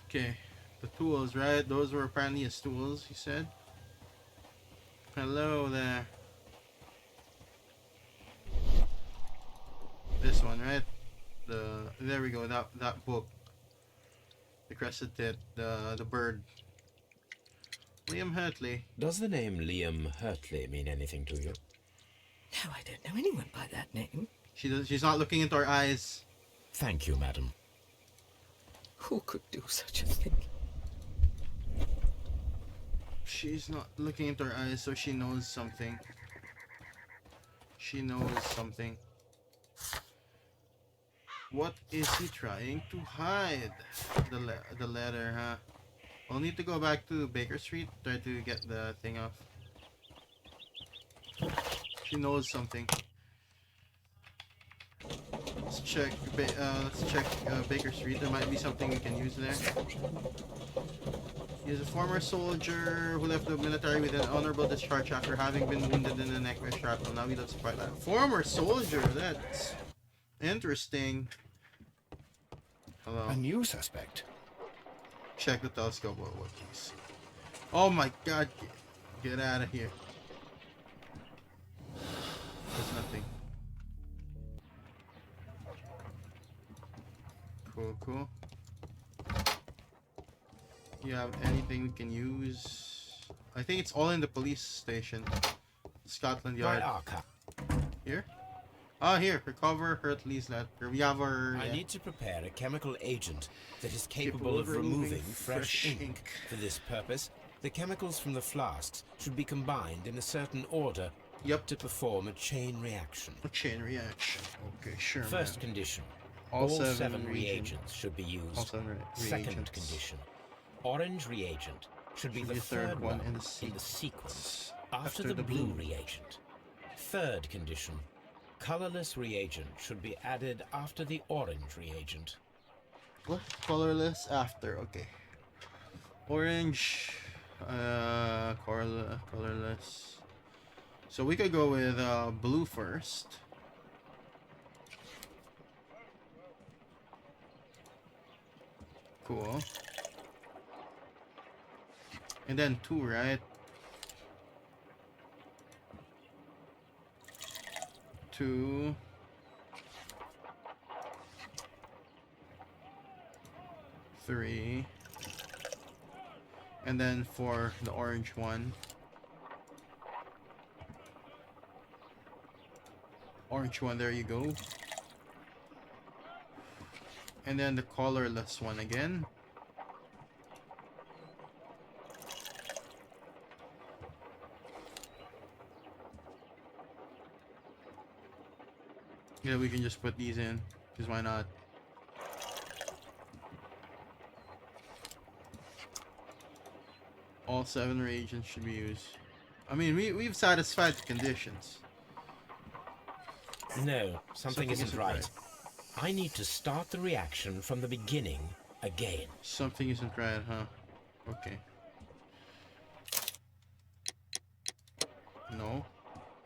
Okay, the tools, right? Those were apparently his tools, he said. Hello there. This one, right? There we go. That book. The crested tit. The bird. Liam Hurtley. Does the name Liam Hurtley mean anything to you? No, I don't know anyone by that name. She's not looking into our eyes. Thank you, madam. Who could do such a thing? She's not looking into our eyes, so she knows something. She knows something. What is he trying to hide? The letter, huh? We'll need to go back to Baker Street, try to get the thing off. She knows something. Let's check. Baker Street. There might be something we can use there. He is a former soldier who left the military with an honorable discharge after having been wounded in the neck by shrapnel. Now he lives to fight that. Former soldier. That's interesting. Hello. A new suspect. Check the telescope. What do you see? Oh my God! Get out of here. There's nothing. Cool. You have anything we can use? I think it's all in the police station. Scotland Yard. Right, Arca. Here? Here. Recover Hurtley's letter. We have our... I need to prepare a chemical agent that is capable of removing fresh ink. For this purpose, the chemicals from the flasks should be combined in a certain order to perform a chain reaction. A chain reaction. Okay, sure. First man. condition. All All seven seven reagents. reagents should be used. All seven Second reagents. condition. Orange reagent should be the third one in the sequence after the blue reagent. Third condition. Colorless reagent should be added after the orange reagent. What? Colorless after. Okay. Orange. Colorless. So we could go with blue first. Cool. And then 2, right? 2. 3. And then for the orange one. Orange one, there you go. And then the colorless one again. Yeah, we can just put these in, because why not? All 7 reagents should be used. I mean, we've satisfied the conditions. No, something isn't right. I need to start the reaction from the beginning again. Something isn't right, huh? Okay. No.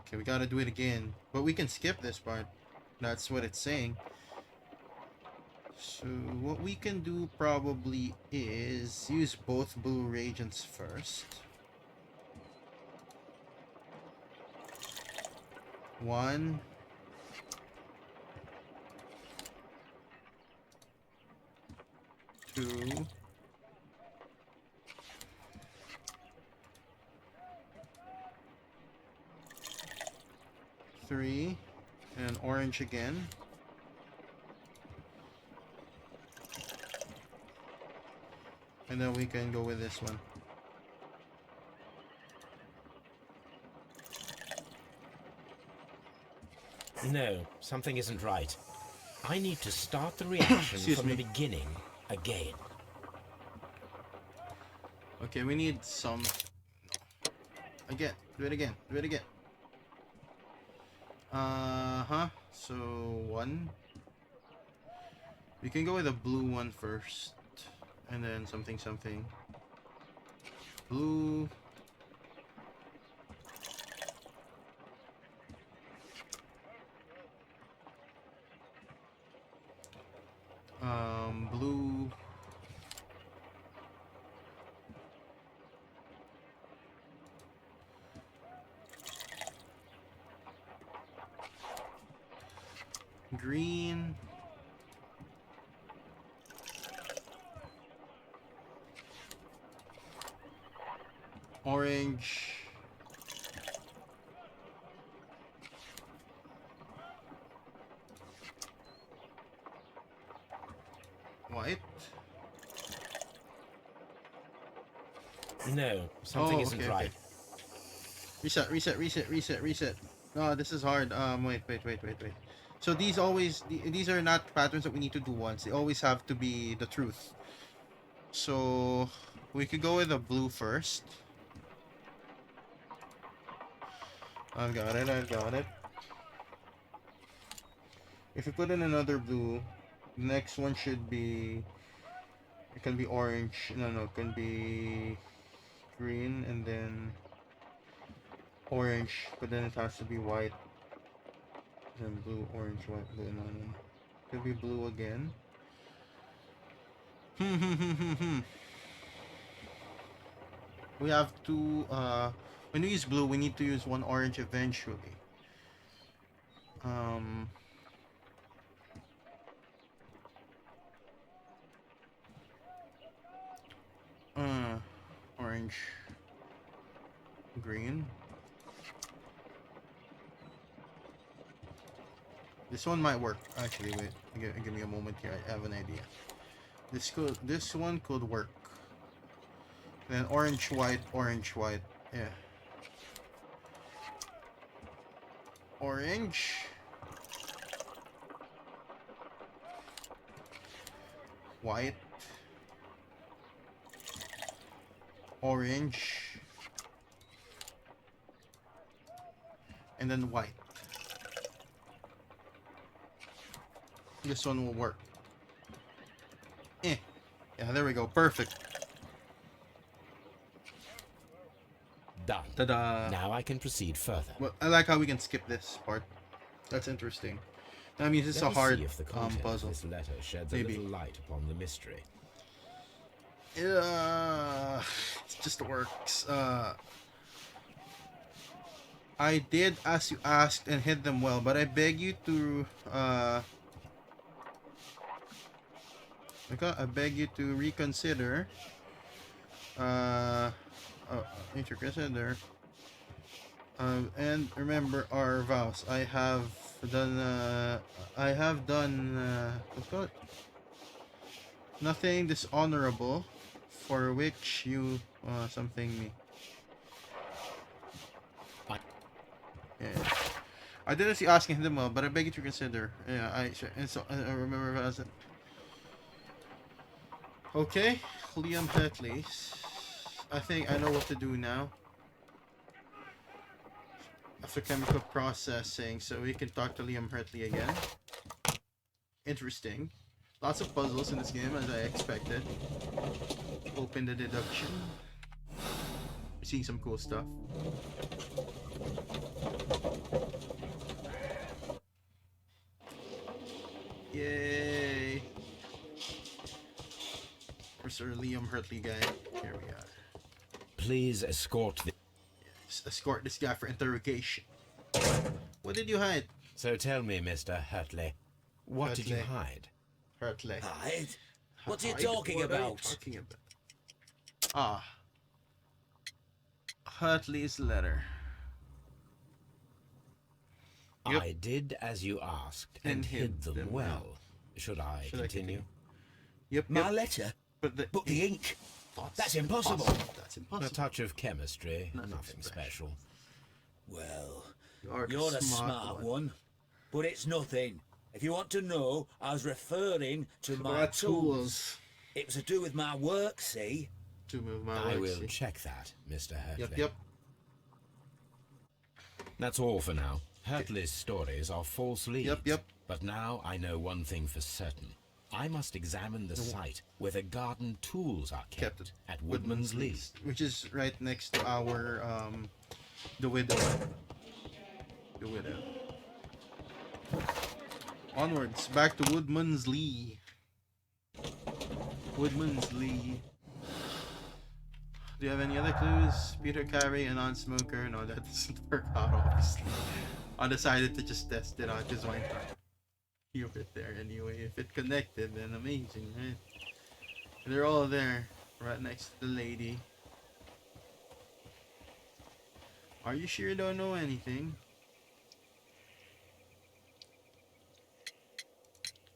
Okay, we gotta do it again. But we can skip this part. That's what it's saying. So what we can do probably is use both blue reagents first. 1. 2. 3. And orange again. And then we can go with this one. No, something isn't right. I need to start the reaction from the beginning again. Okay, we need some... Again. Do it again. Do it again. So 1. We can go with a blue one first. And then something. Blue. Blue. Green. Orange. White. No, something isn't right. Reset. No, this is hard. Wait. So these are not patterns that we need to do once. They always have to be the truth. So we could go with the blue first. I've got it. If you put in another blue, the next one should be... It can be orange. No, it can be green and then orange, but then it has to be white. Then blue, orange, white, blue, no. Could be blue again. We have to, when we use blue, we need to use one orange eventually. Orange, green. This one might work. Actually, wait. Give me a moment here. I have an idea. This one could work. Then orange, white. Yeah. Orange. White. Orange. And then white. This one will work. Yeah, there we go. Perfect. Done. Ta-da. Now I can proceed further. Well, I like how we can skip this part. That's interesting. I mean, this is a hard puzzle. This letter sheds Maybe. a little light upon the mystery. It just works. I did as you asked and hit them well, but I beg you to I beg you to reconsider. Reconsider. And remember our vows. I have done. What's called? Nothing dishonorable for which you something me. Yeah. I didn't see asking him well, but I beg you to consider. Yeah, I remember as it. Okay, Liam Hetley. I think I know what to do now. After chemical processing, so we can talk to Liam Hertley again. Interesting. Lots of puzzles in this game, as I expected. Open the deduction. We're seeing some cool stuff. Yay! Where's our Liam Hertley guy? Here we are. Please escort the... Yes, escort this guy for interrogation. What did you hide? So tell me, Mr. Hertley, what did you hide? Hertley. Hide? What are you talking What about? are you talking about? Ah. Hertley's letter. Yep. I did as you asked and hid them well. Should I continue? Yep. My letter? But the ink? That's impossible. That's impossible. A touch of chemistry, nothing special. Well, you're a smart one. But it's nothing. If you want to know, I was referring to my tools. It was to do with my work, see? To move my I work, will see? check that, Mr. Hertley. Yep. That's all for now. Hertley's stories are false leads. Yep. But now I know one thing for certain. I must examine the site where the garden tools are kept at Woodman's Lee. Which is right next to our, the Widow. The Widow. Onwards, back to Woodman's Lee. Woodman's Lee. Do you have any other clues? Peter Carey, a non-smoker? No, that doesn't work out, obviously. I decided to just test it out, just one time. Keep it there anyway. If it connected, then amazing, right? They're all there, right next to the lady. Are you sure you don't know anything?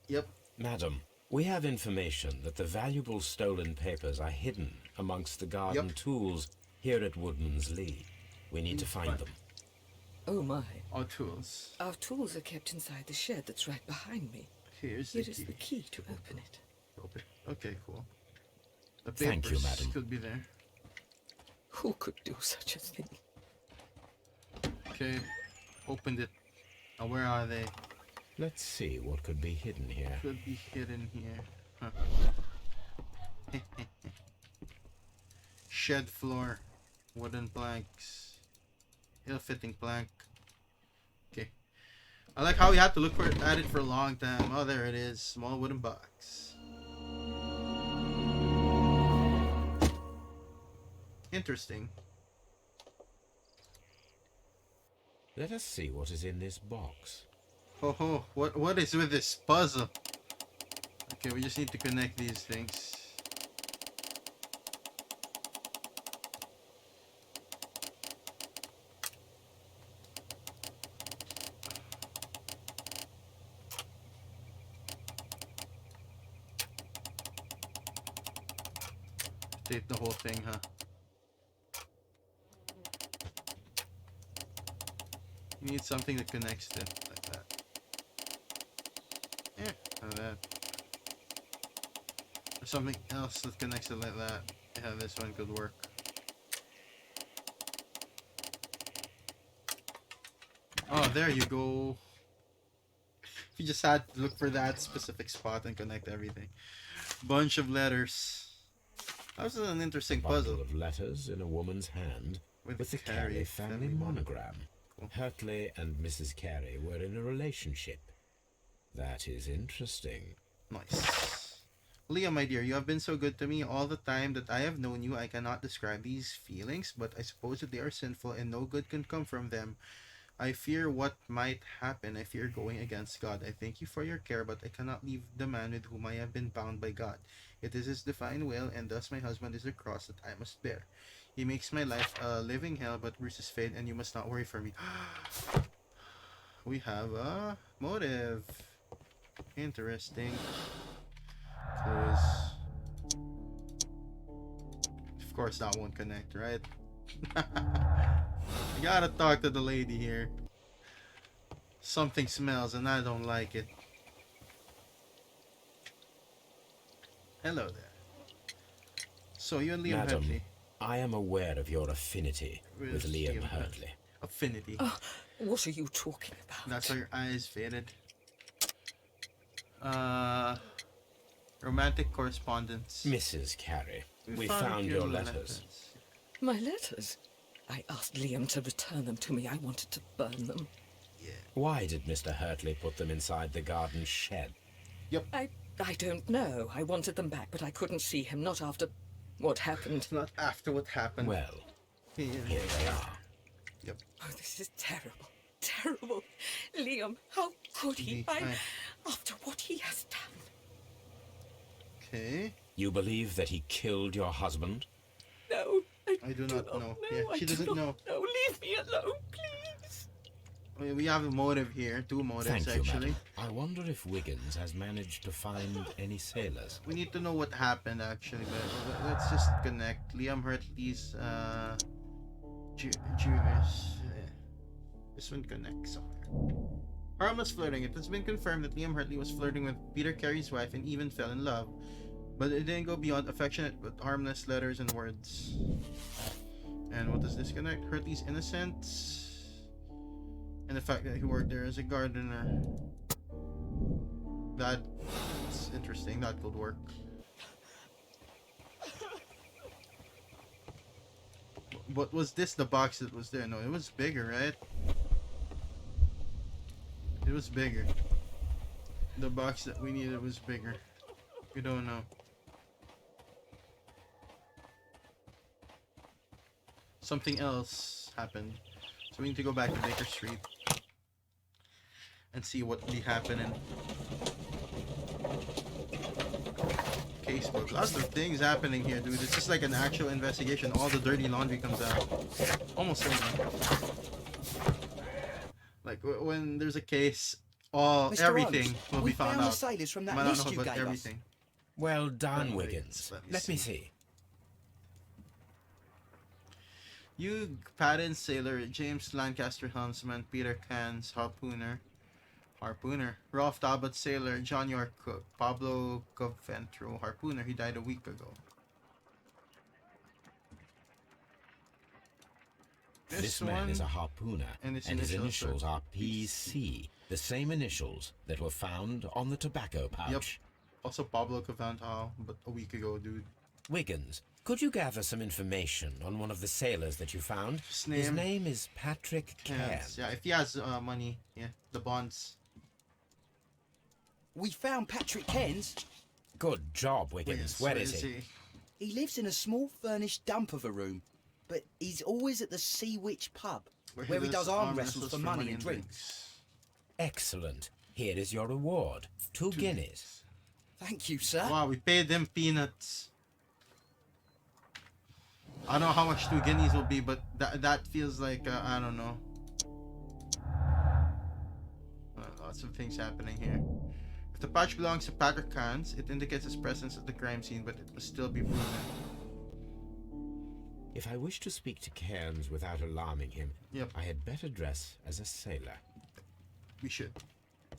Yep. Madam, we have information that the valuable stolen papers are hidden amongst the garden tools here at Woodman's Lee. We need to find them. Oh my. Our tools. Our tools are kept inside the shed that's right behind me. Here's Here the is key. the key to open it. Open. Okay, cool. The Thank you, papers madam. could be there. Who could do such a thing? Okay. Opened it. Now where are they? Let's see what could be hidden here. Could be hidden here. Huh. Shed floor. Wooden planks. Ill-fitting plank. Okay. I like how we had to look at it for a long time. Oh, there it is. Small wooden box. Interesting. Let us see what is in this box. Oh, what is with this puzzle? Okay, we just need to connect these things. Tape the whole thing, huh? You need something that connects it like that. Yeah, like that. Or something else that connects it like that. Yeah, this one could work. Oh, there you go. You just had to look for that specific spot and connect everything. Bunch of letters. That was an interesting puzzle. Bundle of letters in a woman's hand with the Carey family monogram. Cool. Hertley and Mrs. Carey were in a relationship. That is interesting. Nice. Leah, my dear, you have been so good to me all the time that I have known you. I cannot describe these feelings, but I suppose that they are sinful and no good can come from them. I fear what might happen. I fear going against God. I thank you for your care, but I cannot leave the man with whom I have been bound by God. It is his divine will, and thus my husband is the cross that I must bear. He makes my life a living hell, but Bruce's fate, and you must not worry for me. We have a motive. Interesting. Clues. course that won't connect, right? I gotta talk to the lady here. Something smells and I don't like it. Hello there. So you and Liam Madam, Hartley. I am aware of your affinity with Liam Hartley. Affinity. What are you talking about? That's why your eyes faded. Romantic correspondence. Mrs. Carey, we found your letters. My letters? I asked Liam to return them to me. I wanted to burn them. Yeah. Why did Mr. Hartley put them inside the garden shed? Yep. I don't know. I wanted them back, but I couldn't see him. Not after what happened. Not after what happened. Well, here they are. Yep. Oh, this is terrible. Terrible. Liam, how could he? After what he has done. Okay. You believe that he killed your husband? No, I do not know. Yeah, she doesn't know. No, leave me alone, please. We have a motive here. Two motives, Thank you, actually. madam. I wonder if Wiggins has managed to find any sailors. We need to know what happened, actually. But let's just connect. Liam Hartley's, Jewish. This one connects somewhere. Harmless flirting. It has been confirmed that Liam Hartley was flirting with Peter Carey's wife and even fell in love. But it didn't go beyond affectionate but harmless letters and words. And what does this connect? Hartley's innocence. And the fact that he worked there as a gardener. That's interesting. That could work. But was this the box that was there? No, it was bigger, right? It was bigger. The box that we needed was bigger. We don't know. Something else happened. So we need to go back to Baker Street and see what be happening. Casebook. Lots of things happening here, dude. It's just like an actual investigation. All the dirty laundry comes out. Almost certainly. Like when there's a case, Mr. everything Holmes, will be we found found the out. sailors from that Might not list know you about gave us. everything. Well done, Wait, Wiggins. let me Let me see. Hugh Patton, sailor. James Lancaster, helmsman. Peter Cans, harpooner. Rolf Talbot, sailor. John York, cook. Pablo Coventro, harpooner. He died a week ago. This man is a harpooner, and his his initials are PC, the same initials that were found on the tobacco pouch. Yep. Also Pablo Coventro, but a week ago, dude. Wiggins, could you gather some information on one of the sailors that you found? His name is Patrick Cairns. Yeah, if he has money, yeah, the bonds. We found Patrick Cairns. Good job, Wiggins. Where is he? He lives in a small furnished dump of a room, but he's always at the Sea Witch pub, where he does arm wrestles for money and drinks. Excellent. Here is your reward. 2 guineas. Thank you, sir. Wow, we paid them peanuts. I don't know how much 2 guineas will be, but that feels like, I don't know. Lots of things happening here. If the pouch belongs to Patrick Cairns, it indicates his presence at the crime scene, but it must still be proven. If I wish to speak to Cairns without alarming him, I had better dress as a sailor. We should.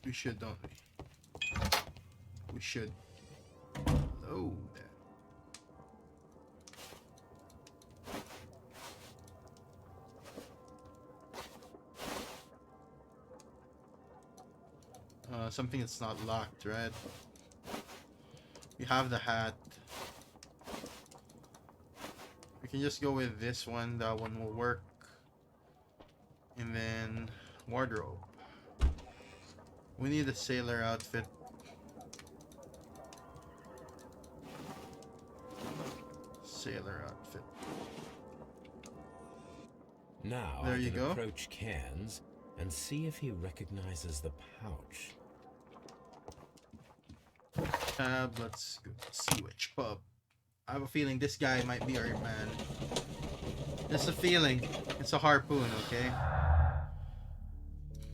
We should, don't we? We should. Hello there. Something that's not locked, right? We have the hat. We can just go with this one. That one will work. And then wardrobe. We need a sailor outfit. Sailor outfit. Now there I you can go. Approach Cairns and see if he recognizes the pouch. Let's go see which pub. I have a feeling this guy might be our man. Just a feeling. It's a harpoon, okay?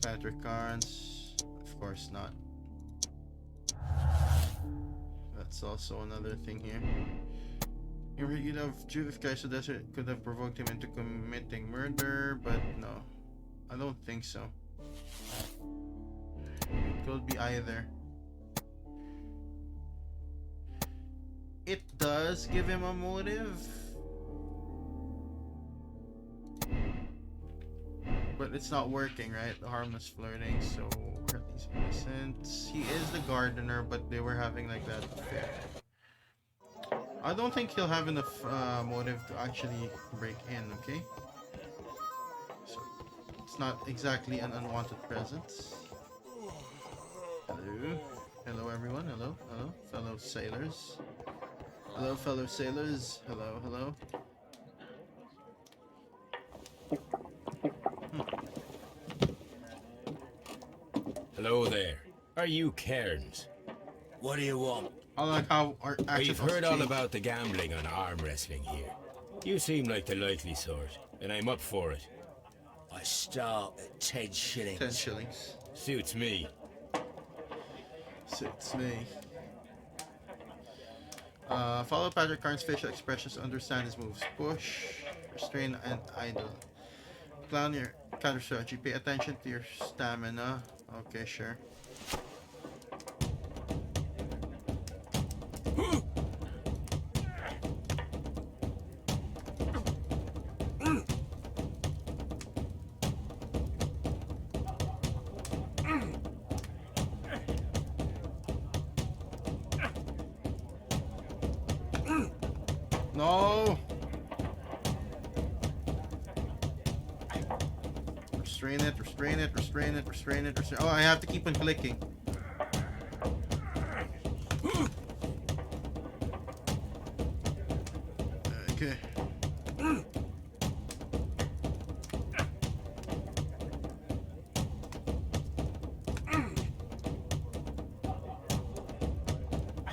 Patrick Cairns. Of course not. That's also another thing here. You know, Judith Kaiser Desert could have provoked him into committing murder, but no. I don't think so. It could be either. It does give him a motive, but it's not working, right? The harmless flirting, so or at least innocent. He is the gardener, but they were having like that affair. I don't think he'll have enough motive to actually break in, okay? So, it's not exactly an unwanted presence. Hello. Hello, everyone. Hello. Hello, fellow sailors. Hello, fellow sailors. Hello, hello. Hello there. Are you Cairns? What do you want? I like how our accent We've heard all changed. about the gambling on arm wrestling here. You seem like the likely sort, and I'm up for it. I start at 10 shillings. 10 shillings. Suits me. Suits me. Follow Patrick Carnes' facial expressions to understand his moves. Push, restrain, and idle. Plan your counter strategy. Pay attention to your stamina. Okay, sure. No! Restrain it, restrain it, restrain it, restrain it, restrain. Oh, I have to keep on clicking. Okay.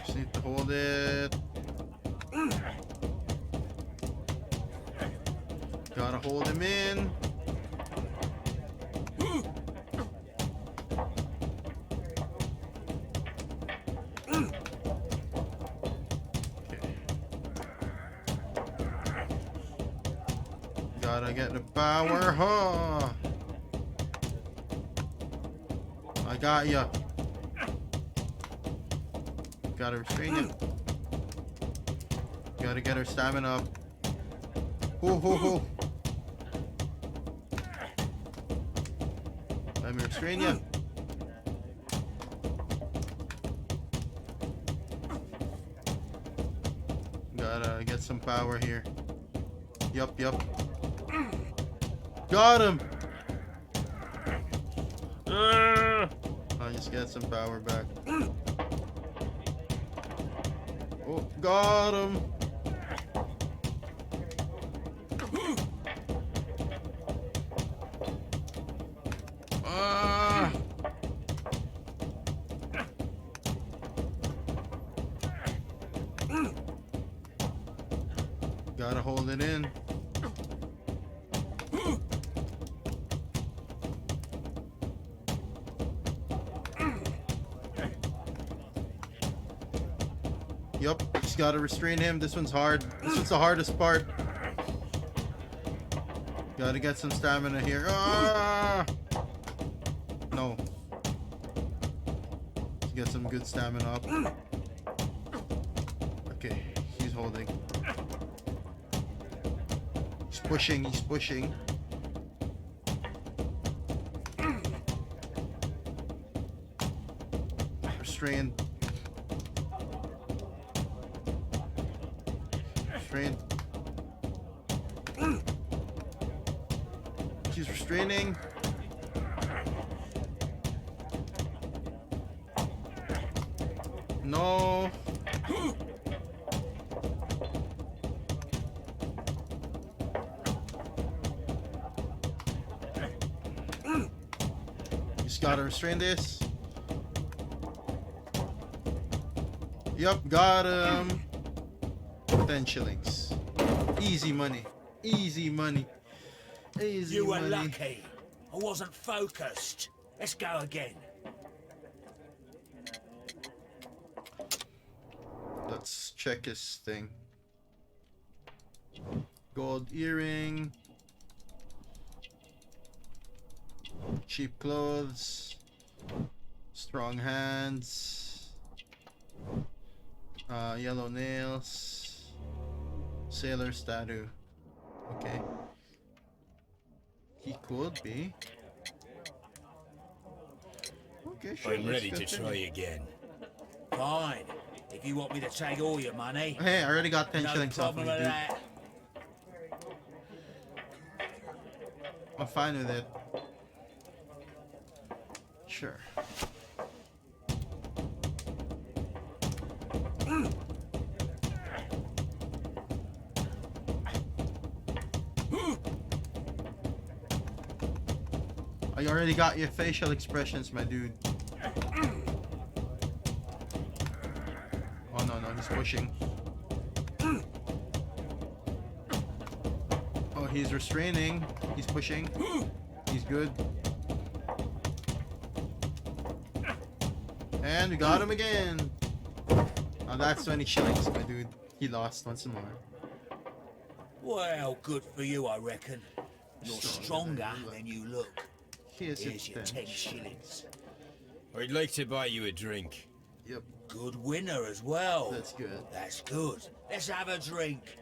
Just need to hold it. Gotta hold him in. Gotta get the power, huh? I got ya. Gotta restrain ya. Gotta get her stamina up. Ho ho ho. Let me restrain ya. Gotta get some power here. Yup, yup. Got him! I'll just get some power back. Oh, got him! Ah! Gotta hold it in. Yup, just gotta restrain him. This one's hard. This one's the hardest part. Gotta get some stamina here. Ah! No. Let's get some good stamina up. Okay, he's holding. He's pushing, he's pushing. Restrained. Restrained. She's restraining. No. Just gotta restrain this. Yup, got him. 10 shillings. Easy money. Easy money. Easy You were money. lucky. I wasn't focused. Let's go again. Let's check his thing. Gold earring. Cheap clothes. Strong hands. Yellow nails. Sailor statue. Okay. He could be. Okay, sure. I'm ready to try again. Fine. If you want me to take all your money. Hey, I already got 10 no shillings off of problem you, with dude. that. I'm fine with it. Sure. I already got your facial expressions, my dude. Oh no, he's pushing. Oh, he's restraining. He's pushing. He's good. And we got him again. Oh, that's 20 shillings, my dude. He lost once more. Well, good for you, I reckon. You're stronger than you look. Here's your your 10 shillings. I'd like to buy you a drink. Yep, Good winner as well. that's good. That's good. Let's have a drink.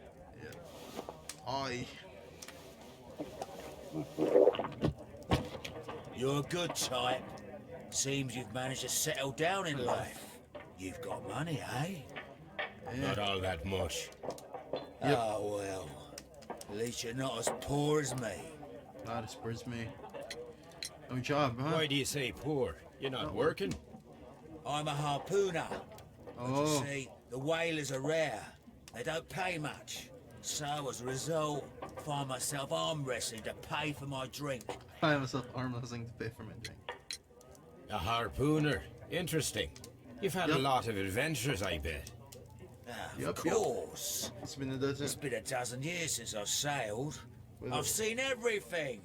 Oi. You're a good type. Seems you've managed to settle down in life. You've got money, eh? Not all that much. Yep. Oh, well. At least you're not as poor as me. Not as poor as me. No job, huh? Why do you say poor? You're not working? I'm a harpooner. But you Oh, see, the whalers are rare. They don't pay much. So, as a result, I find myself arm wrestling to pay for my drink. I find myself arm wrestling to pay for my drink. A harpooner. Interesting. You've had a Yep. lot of adventures, I bet. Yep, Of yep. course. It's been a dozen. It's been a dozen years since I've sailed. With I've a- seen everything.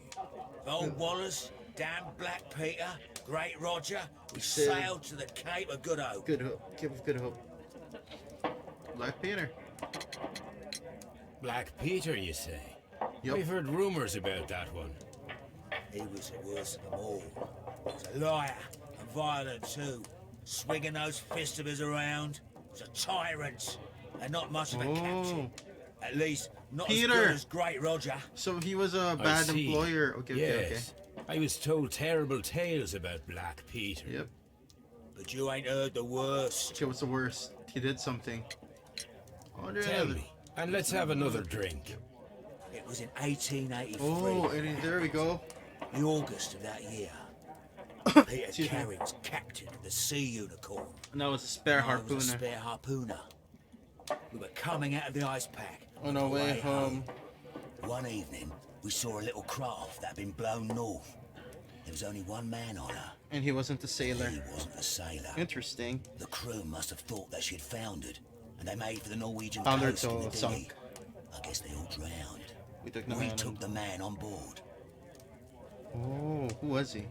Old Wallace, damn Black Peter, Great Roger. We Sailed. sailed to the Cape of Good Hope. Good hope. Cape of Good Hope. Black Peter. Black Peter, you say? Yep. I've heard rumors about that one. He was the worst of them all. He was a liar and violent too. Swinging those fists of his around. He was a tyrant and not much of a captain. At least not as Peter. good as Great Roger. So he was a I bad see. employer. Okay, Yes. I was told terrible tales about Black Peter. okay. Yep. But you ain't heard the worst. Okay, what's the worst? He did something. Order Tell another. me, and let's have another drink. It was in 1883. Oh, and there we go. The August of that year. Peter Excuse me. Carey was captain of the Sea Unicorn. And that was a spare I was a harpooner. spare harpooner. We were coming out of the ice pack. On our way home. One evening, we saw a little craft that had been blown north. There was only one man on her. And he wasn't a sailor. He wasn't a sailor. Interesting. The crew must have thought that she had foundered, and they made for the Norwegian Foundered, coast in so the dinghy. sunk. I guess they all drowned. We took the We man. took the man on board. Oh, who was he?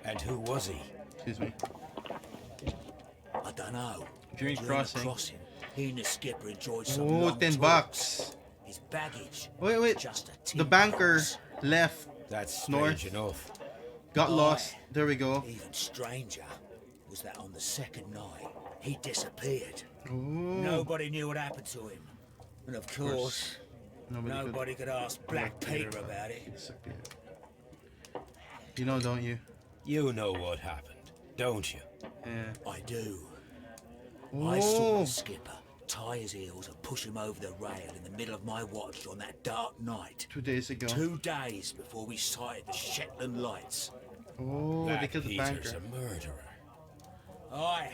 And who was he? Excuse me. I don't know. During the crossing. he and the skipper enjoyed some Oh, long 10 talks. bucks. His baggage. Wait. Just a The tin banker box. left. That's North. strange enough. Got Aye. lost. There we go. Even stranger was that on the second night he disappeared. Oh. Nobody knew what happened to him, and of course, Nobody could ask Black Peter about it. disappeared. You know, don't you? You know what happened, don't you? Yeah. I do. I saw Oh. the skipper tie his heels and push him over the rail in the middle of my watch on that dark night. 2 days ago. 2 days before we sighted the Shetland lights. Oh, they Black killed the Peter's banker. a murderer. Aye.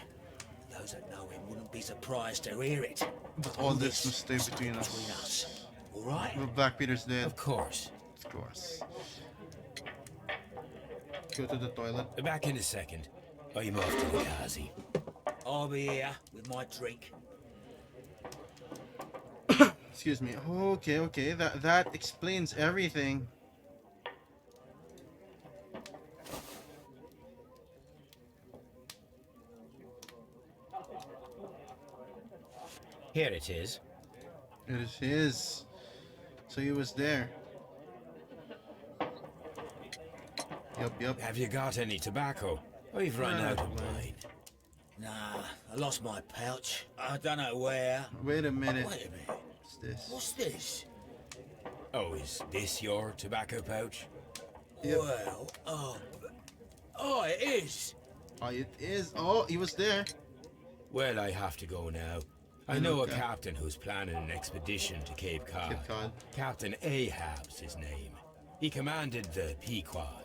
Those that know him wouldn't be surprised to hear it. But all this must stay between Between us. us. All right? Well, Black Peter's dead. Of course. Of course. Go to the toilet. Back in a second. I'm off to the Kazi. I'll be here with my drink. Excuse me. Okay. That explains everything. Here it is. It is his. So he was there. Yep. Have you got any tobacco? We've run out of mine. Nah, I lost my pouch. I don't know where. Wait a minute. Wait a minute. What's this? What's this? Oh, is this your tobacco pouch? Yep. Well, oh, it is. Oh, it is. Oh, he was there. Well, I have to go now. I know a captain who's planning an expedition to Cape Cod. Cape Cod. Captain Ahab's his name. He commanded the Pequod.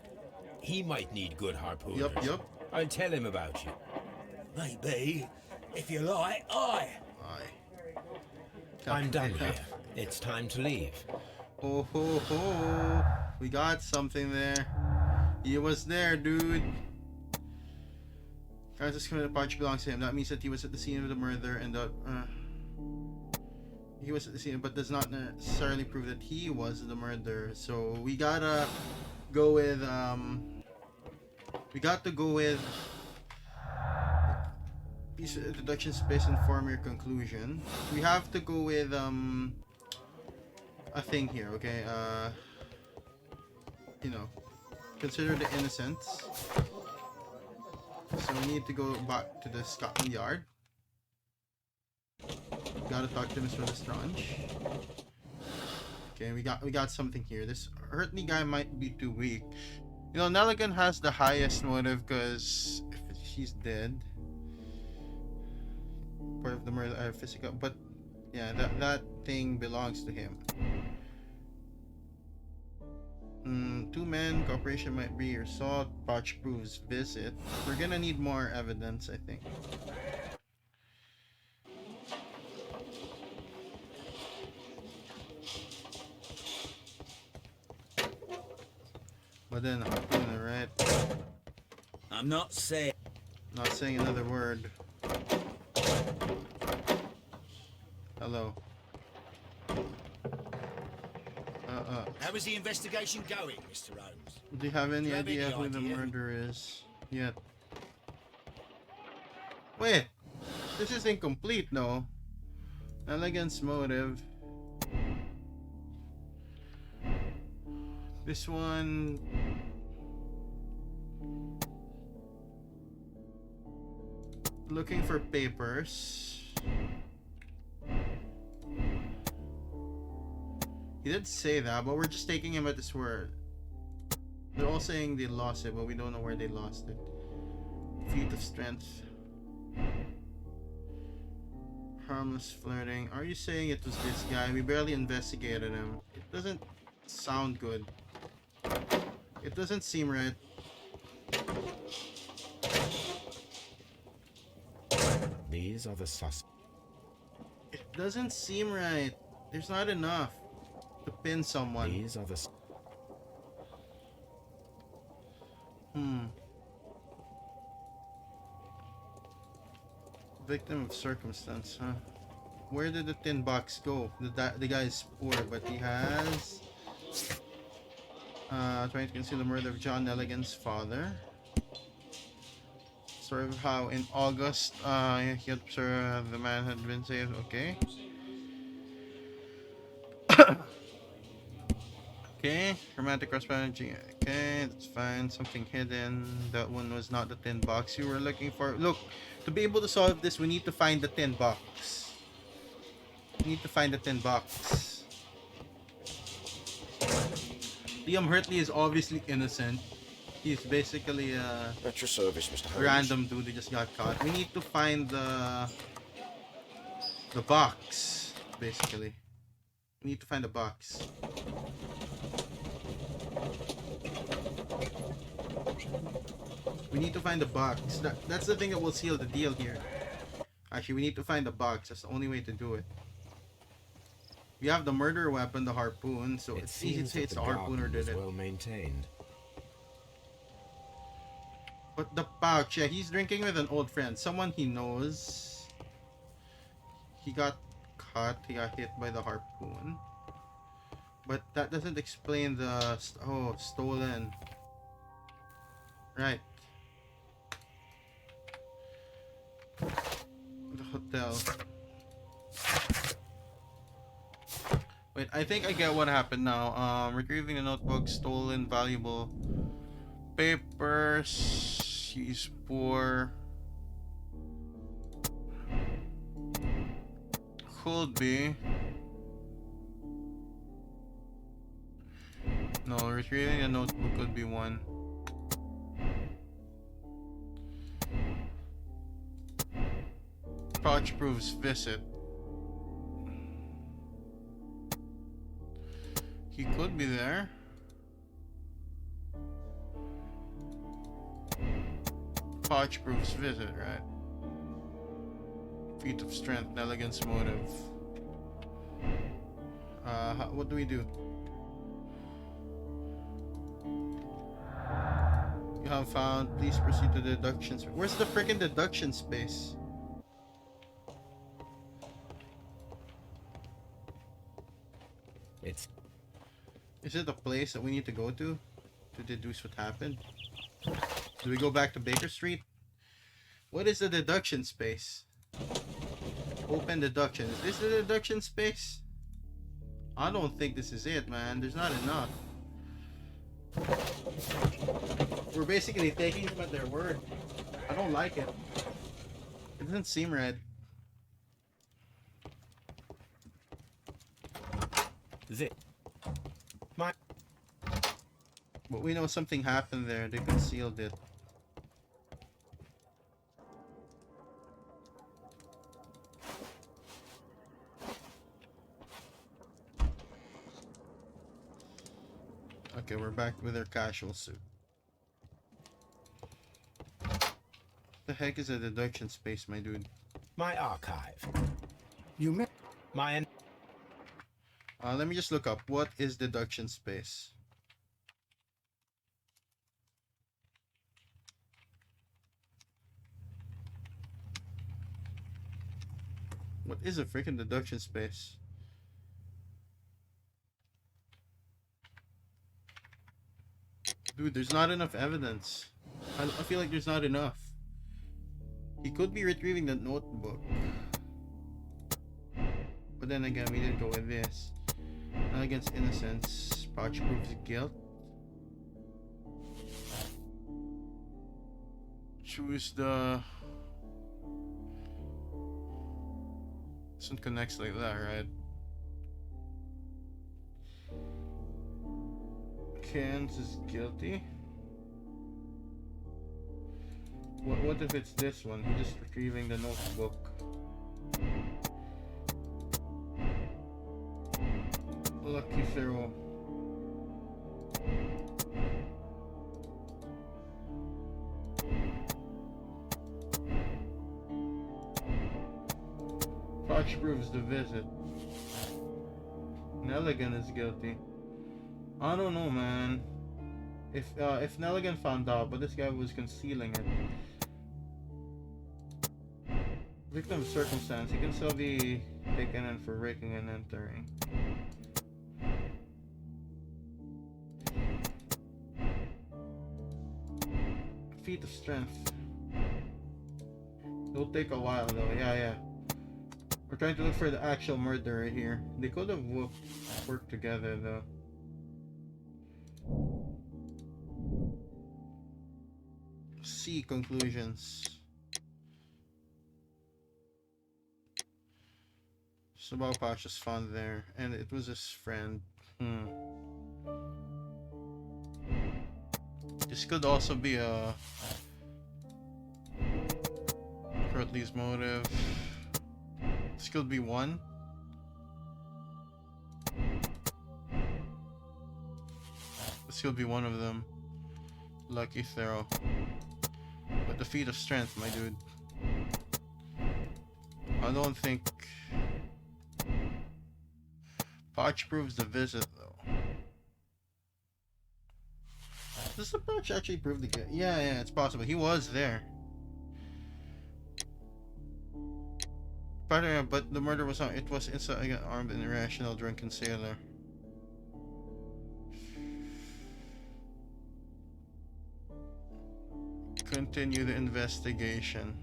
He might need good harpooners. Yep. I'll tell him about you. Maybe. If you like, aye. I'm done here. It's time to leave. Oh ho ho! We got something there. He was there, dude. Francis committed pouch belongs to him. That means that he was at the scene of the murder and that he was at the scene, but does not necessarily prove that he was the murderer. So we gotta go with piece of deduction space and form your conclusion. We have to go with a thing here, okay? You know, consider the innocents. So we need to go back to the Scotland Yard. Gotta talk to Mr. Lestrange. Okay, we got something here. This Hurtley guy might be too weak. You know, Nelligan has the highest motive because if she's dead, part of the murder physical, but yeah, that thing belongs to him. 2 men, cooperation might be your assault, pouch proves visit. We're gonna need more evidence, I think. But then harpooner, right? I'm not saying. Not saying another word. Hello. How is the investigation going, Mr. Holmes? Do you have any idea any who the idea? murderer is yet? Wait, this is incomplete, no? Elegance motive. This one. Looking for papers. He did say that, but we're just taking him at his word. They're all saying they lost it, but we don't know where they lost it. Feat of strength. Harmless flirting. Are you saying it was this guy? We barely investigated him. It doesn't sound good. It doesn't seem right. These are the suspects. It doesn't seem right. There's not enough to pin someone. These are the. Victim of circumstance, huh? Where did the tin box go? The guy is poor, but he has trying to conceal the murder of John Nelligan's father. Sort of how in August he observed the man had been saved. Okay. Okay, romantic correspondence. Okay, that's fine. Something hidden. That one was not the tin box you were looking for. Look, to be able to solve this, we need to find the tin box. We need to find the tin box. Liam Hurtley is obviously innocent. He's basically a At your service, Mr. Holmes. random dude who just got caught. We need to find the box, basically. We need to find the box. We need to find the box. That's the thing that will seal the deal here. Actually, we need to find the box. That's the only way to do it. We have the murder weapon, the harpoon, so it's easy to say it's the harpooner did it. Well maintained. But the pouch, yeah, he's drinking with an old friend, someone he knows. He got caught. He got hit by the harpoon. But that doesn't explain the stolen. Right. The hotel. Wait, I think I get what happened now. Retrieving the notebook, stolen valuable papers. She's poor. Could be. No, retrieving a notebook could be one. Pouch proves visit. He could be there. Pouch proves visit, right? Feat of strength, elegance, motive. What do we do? You have found. Please proceed to the deduction space. Where's the freaking deduction space? Is it a place that we need to go to deduce what happened? Do we go back to Baker Street? What is the deduction space? Open deduction. Is this the deduction space? I don't think this is it, man. There's not enough. We're basically taking them at their word. I don't like it. It doesn't seem right. But we know something happened there. They concealed it. Okay, we're back with our casual suit. The heck is a deduction space, my dude? My archive. You met. My... Let me just look up. What is deduction space? What is a freaking deduction space? Dude, there's not enough evidence. I feel like there's not enough. He could be retrieving the notebook. But then again, we didn't go with this. Not against innocence. Pouch proves guilt. Choose the... This one connects like that, right? Cans is guilty. What if it's this one? He's just retrieving the notebook. Lucky throw. Pouch proves the visit. Nelligan is guilty. I don't know, man. If Nelligan found out, but this guy was concealing it. Victim of circumstance, he can still be taken in for breaking and entering. Feat of strength. It'll take a while though, yeah. We're trying to look for the actual murderer here. They could have worked together though. See conclusions. Sabao Pasha's found there, and it was his friend. This could also be a Curtly's motive. This could be one. This could be one of them. Lucky throw. But the feat of strength, my dude. I don't think Pouch proves the visit though. Does the Pouch actually prove the guilt? Yeah, it's possible. He was there. But the murder was on. It was inside an armed and irrational drunken sailor. Continue the investigation.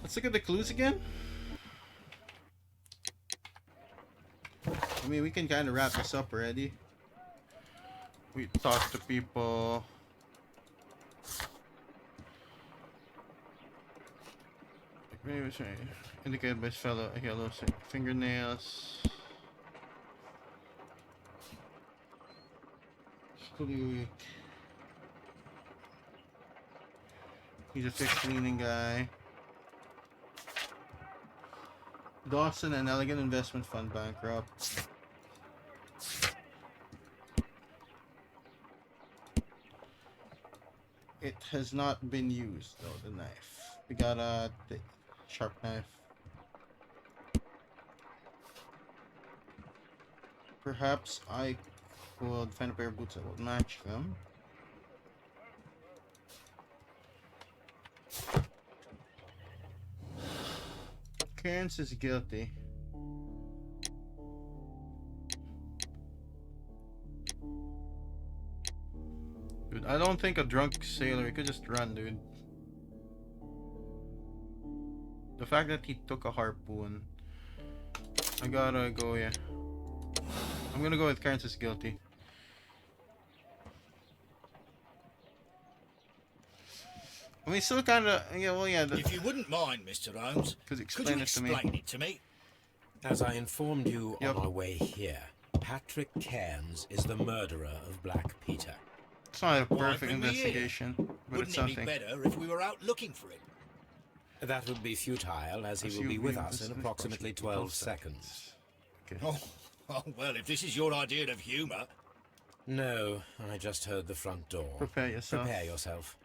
Let's look at the clues again. I mean, we can kind of wrap this up already. We talk to people. Maybe it's indicated by fellow yellow fingernails. Weak. He's a fixed cleaning guy. Dawson, an elegant investment fund bankrupt. It has not been used though, the knife. We got a sharp knife. Perhaps I could find a pair of boots that would match them. Cairns is guilty. Dude, I don't think a drunk sailor could just run, dude. The fact that he took a harpoon. I gotta go, yeah. I'm gonna go with Cairns is guilty. I mean, still kind of, yeah, well, yeah. If you wouldn't mind, Mr. Holmes, could you explain it to me? As I informed you on our way here, Patrick Cairns is the murderer of Black Peter. It's not a perfect investigation, but wouldn't it's something. It be better if we were out looking for him? That would be futile, as he will be with us in approximately 12 seconds. Okay. Oh, well, if this is your idea of humour... No, I just heard the front door. Prepare yourself. Prepare yourself.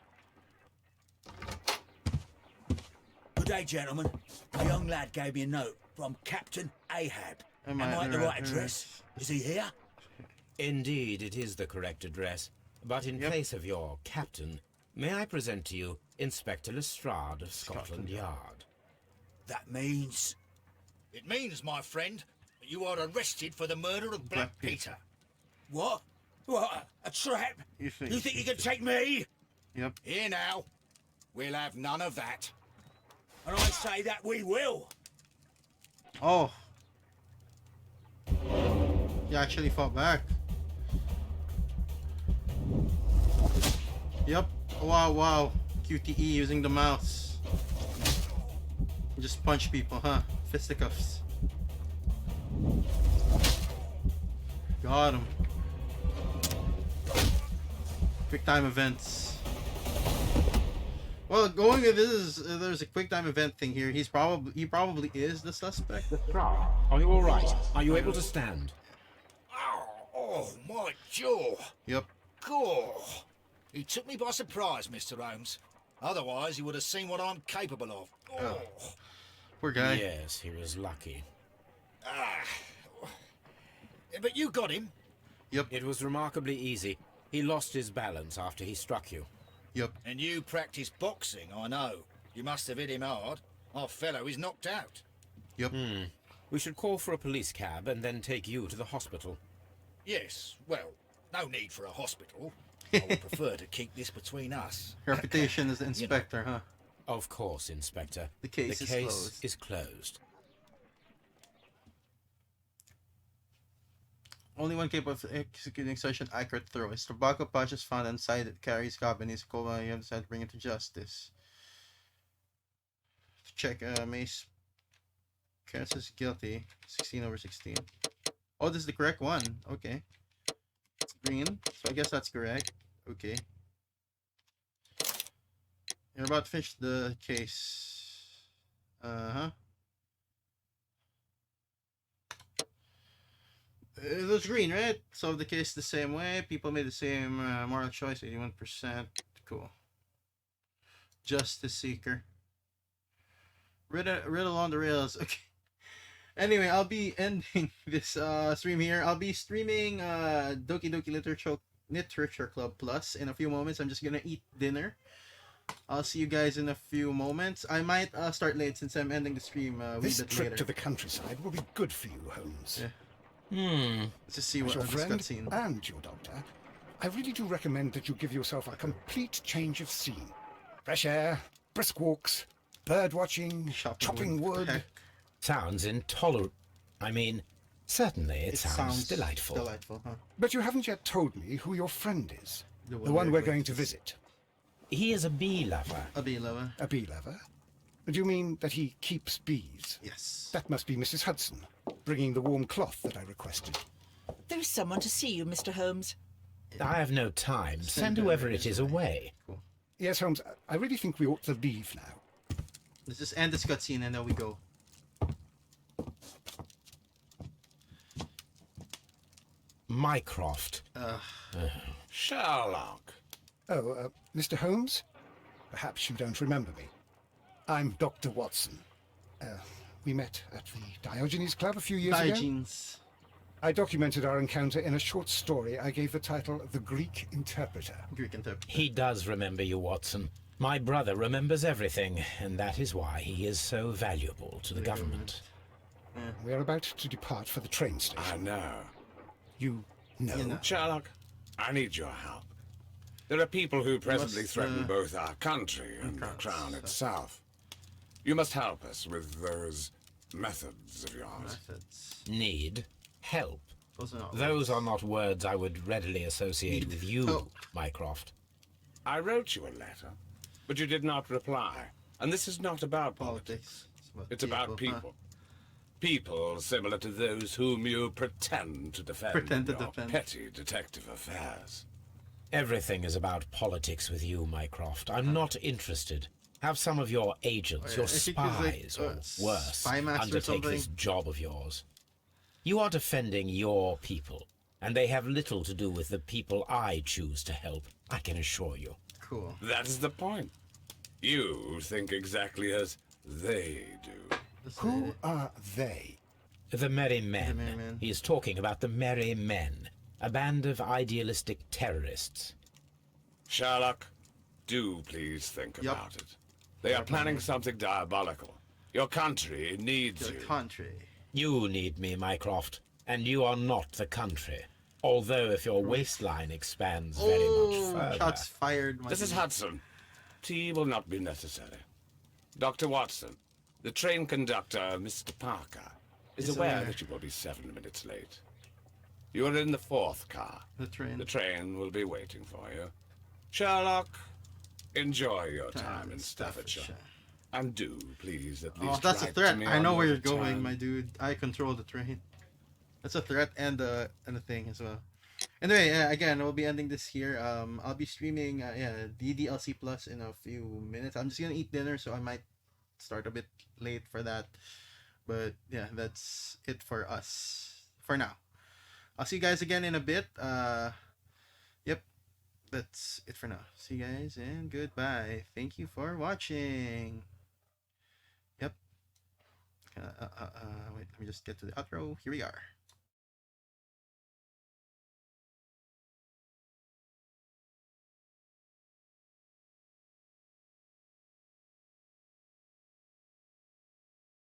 Good day, gentlemen. A young lad gave me a note from Captain Ahab. Am I at the right address? Is he here? Indeed, it is the correct address. But in place of your captain, may I present to you Inspector Lestrade of Scotland Yard? That means... It means, my friend, that you are arrested for the murder of Black Peter. What? What? A trap? You think you can take me? Yep. Here now. We'll have none of that. And I say that we will. Oh. You actually fought back. Yep. Wow, wow. QTE using the mouse. Just punch people, huh? Fisticuffs. Got him. Quick time events. Well, going with this is there's a quick time event thing here. He probably is the suspect. Are you all right? Are you able to stand? Oh, my jaw. Yep. Gore. He took me by surprise, Mr. Holmes. Otherwise, he would have seen what I'm capable of. Oh. Poor guy. Yes, he was lucky. But you got him. Yep. It was remarkably easy. He lost his balance after he struck you. Yep. And you practice boxing, I know. You must have hit him hard. Our fellow is knocked out. Yep. We should call for a police cab and then take you to the hospital. Yes, well, no need for a hospital. I would prefer to keep this between us. Reputation as the inspector, huh? Of course, Inspector. The case is closed. Only one capable of executing such an accurate throw. His tobacco pouch is found inside it carries cabin. His coma, you have decided to bring it to justice. Check, Mace. Cairns is guilty. 16/16. Oh, this is the correct one. Okay. It's green, so I guess that's correct. Okay. You're about to finish the case. It was green, right? So the case the same way. People made the same moral choice. 81%. Cool. Justice seeker. Riddle on the rails. Okay. Anyway, I'll be ending this stream here. I'll be streaming Doki Doki Literature Club Plus in a few moments. I'm just gonna eat dinner. I'll see you guys in a few moments. I might start late since I'm ending the stream a wee This bit trip later. to the countryside will be good for you, Holmes. Yeah. Let's just see what As your this friend cutscene. and your doctor, I really do recommend that you give yourself a complete change of scene. Fresh air, brisk walks, bird watching, chopping wood. Sounds intolerable. I mean, Certainly, it sounds delightful. Delightful, huh? But you haven't yet told me who your friend is. The one we're going to visit. He is a bee lover. A bee lover. A bee lover? Do you mean that he keeps bees? Yes. That must be Mrs. Hudson, bringing the warm cloth that I requested. There's someone to see you, Mr. Holmes. I have no time. Send whoever it is away. Cool. Yes, Holmes, I really think we ought to leave now. Let's just end this cutscene and then we go. Mycroft. Sherlock. Oh, Mr. Holmes? Perhaps you don't remember me. I'm Dr. Watson. We met at the Diogenes Club a few years ago. Diogenes. I documented our encounter in a short story I gave the title The Greek Interpreter. Greek interpreter. He does remember you, Watson. My brother remembers everything, and that is why he is so valuable to the government. We are about to depart for the train station. I know. You know? Sherlock, I need your help. There are people who presently threaten both our country and the Crown itself. You must help us with those methods of yours. Need help. Those are not words I would readily associate with you, Mycroft. I wrote you a letter, but you did not reply. And this is not about politics. It's about people. People similar to those whom you pretend to defend in your petty detective affairs. Everything is about politics with you, Mycroft. I'm not interested. Have some of your agents, your spies, or worse, undertake this job of yours. You are defending your people, and they have little to do with the people I choose to help, I can assure you. Cool. That's the point. You think exactly as they do. Who are they? The Merry Men. He is talking about the Merry Men, a band of idealistic terrorists. Sherlock, do please think about it. They are planning something diabolical. Your country needs you. You need me, Mycroft, and you are not the country. Although if your waistline expands very much further... Shots fired. This is Hudson. Tea will not be necessary. Dr. Watson, the train conductor, Mr. Parker, is aware that you will be 7 minutes late. You are in the 4th car. The train will be waiting for you. Sherlock, enjoy your time in Staffordshire. And do, please, at least that's a threat. I know where you're going, return. my dude. I control the train. That's a threat and a thing as well. Anyway, again, we'll be ending this here. I'll be streaming, the DLC Plus in a few minutes. I'm just gonna eat dinner, so I might start a bit late for that. But yeah, that's it for us for now. I'll see you guys again in a bit. Yep, that's it for now. See you guys and goodbye. Thank you for watching. Yep. Wait, let me just get to the outro. Here we are.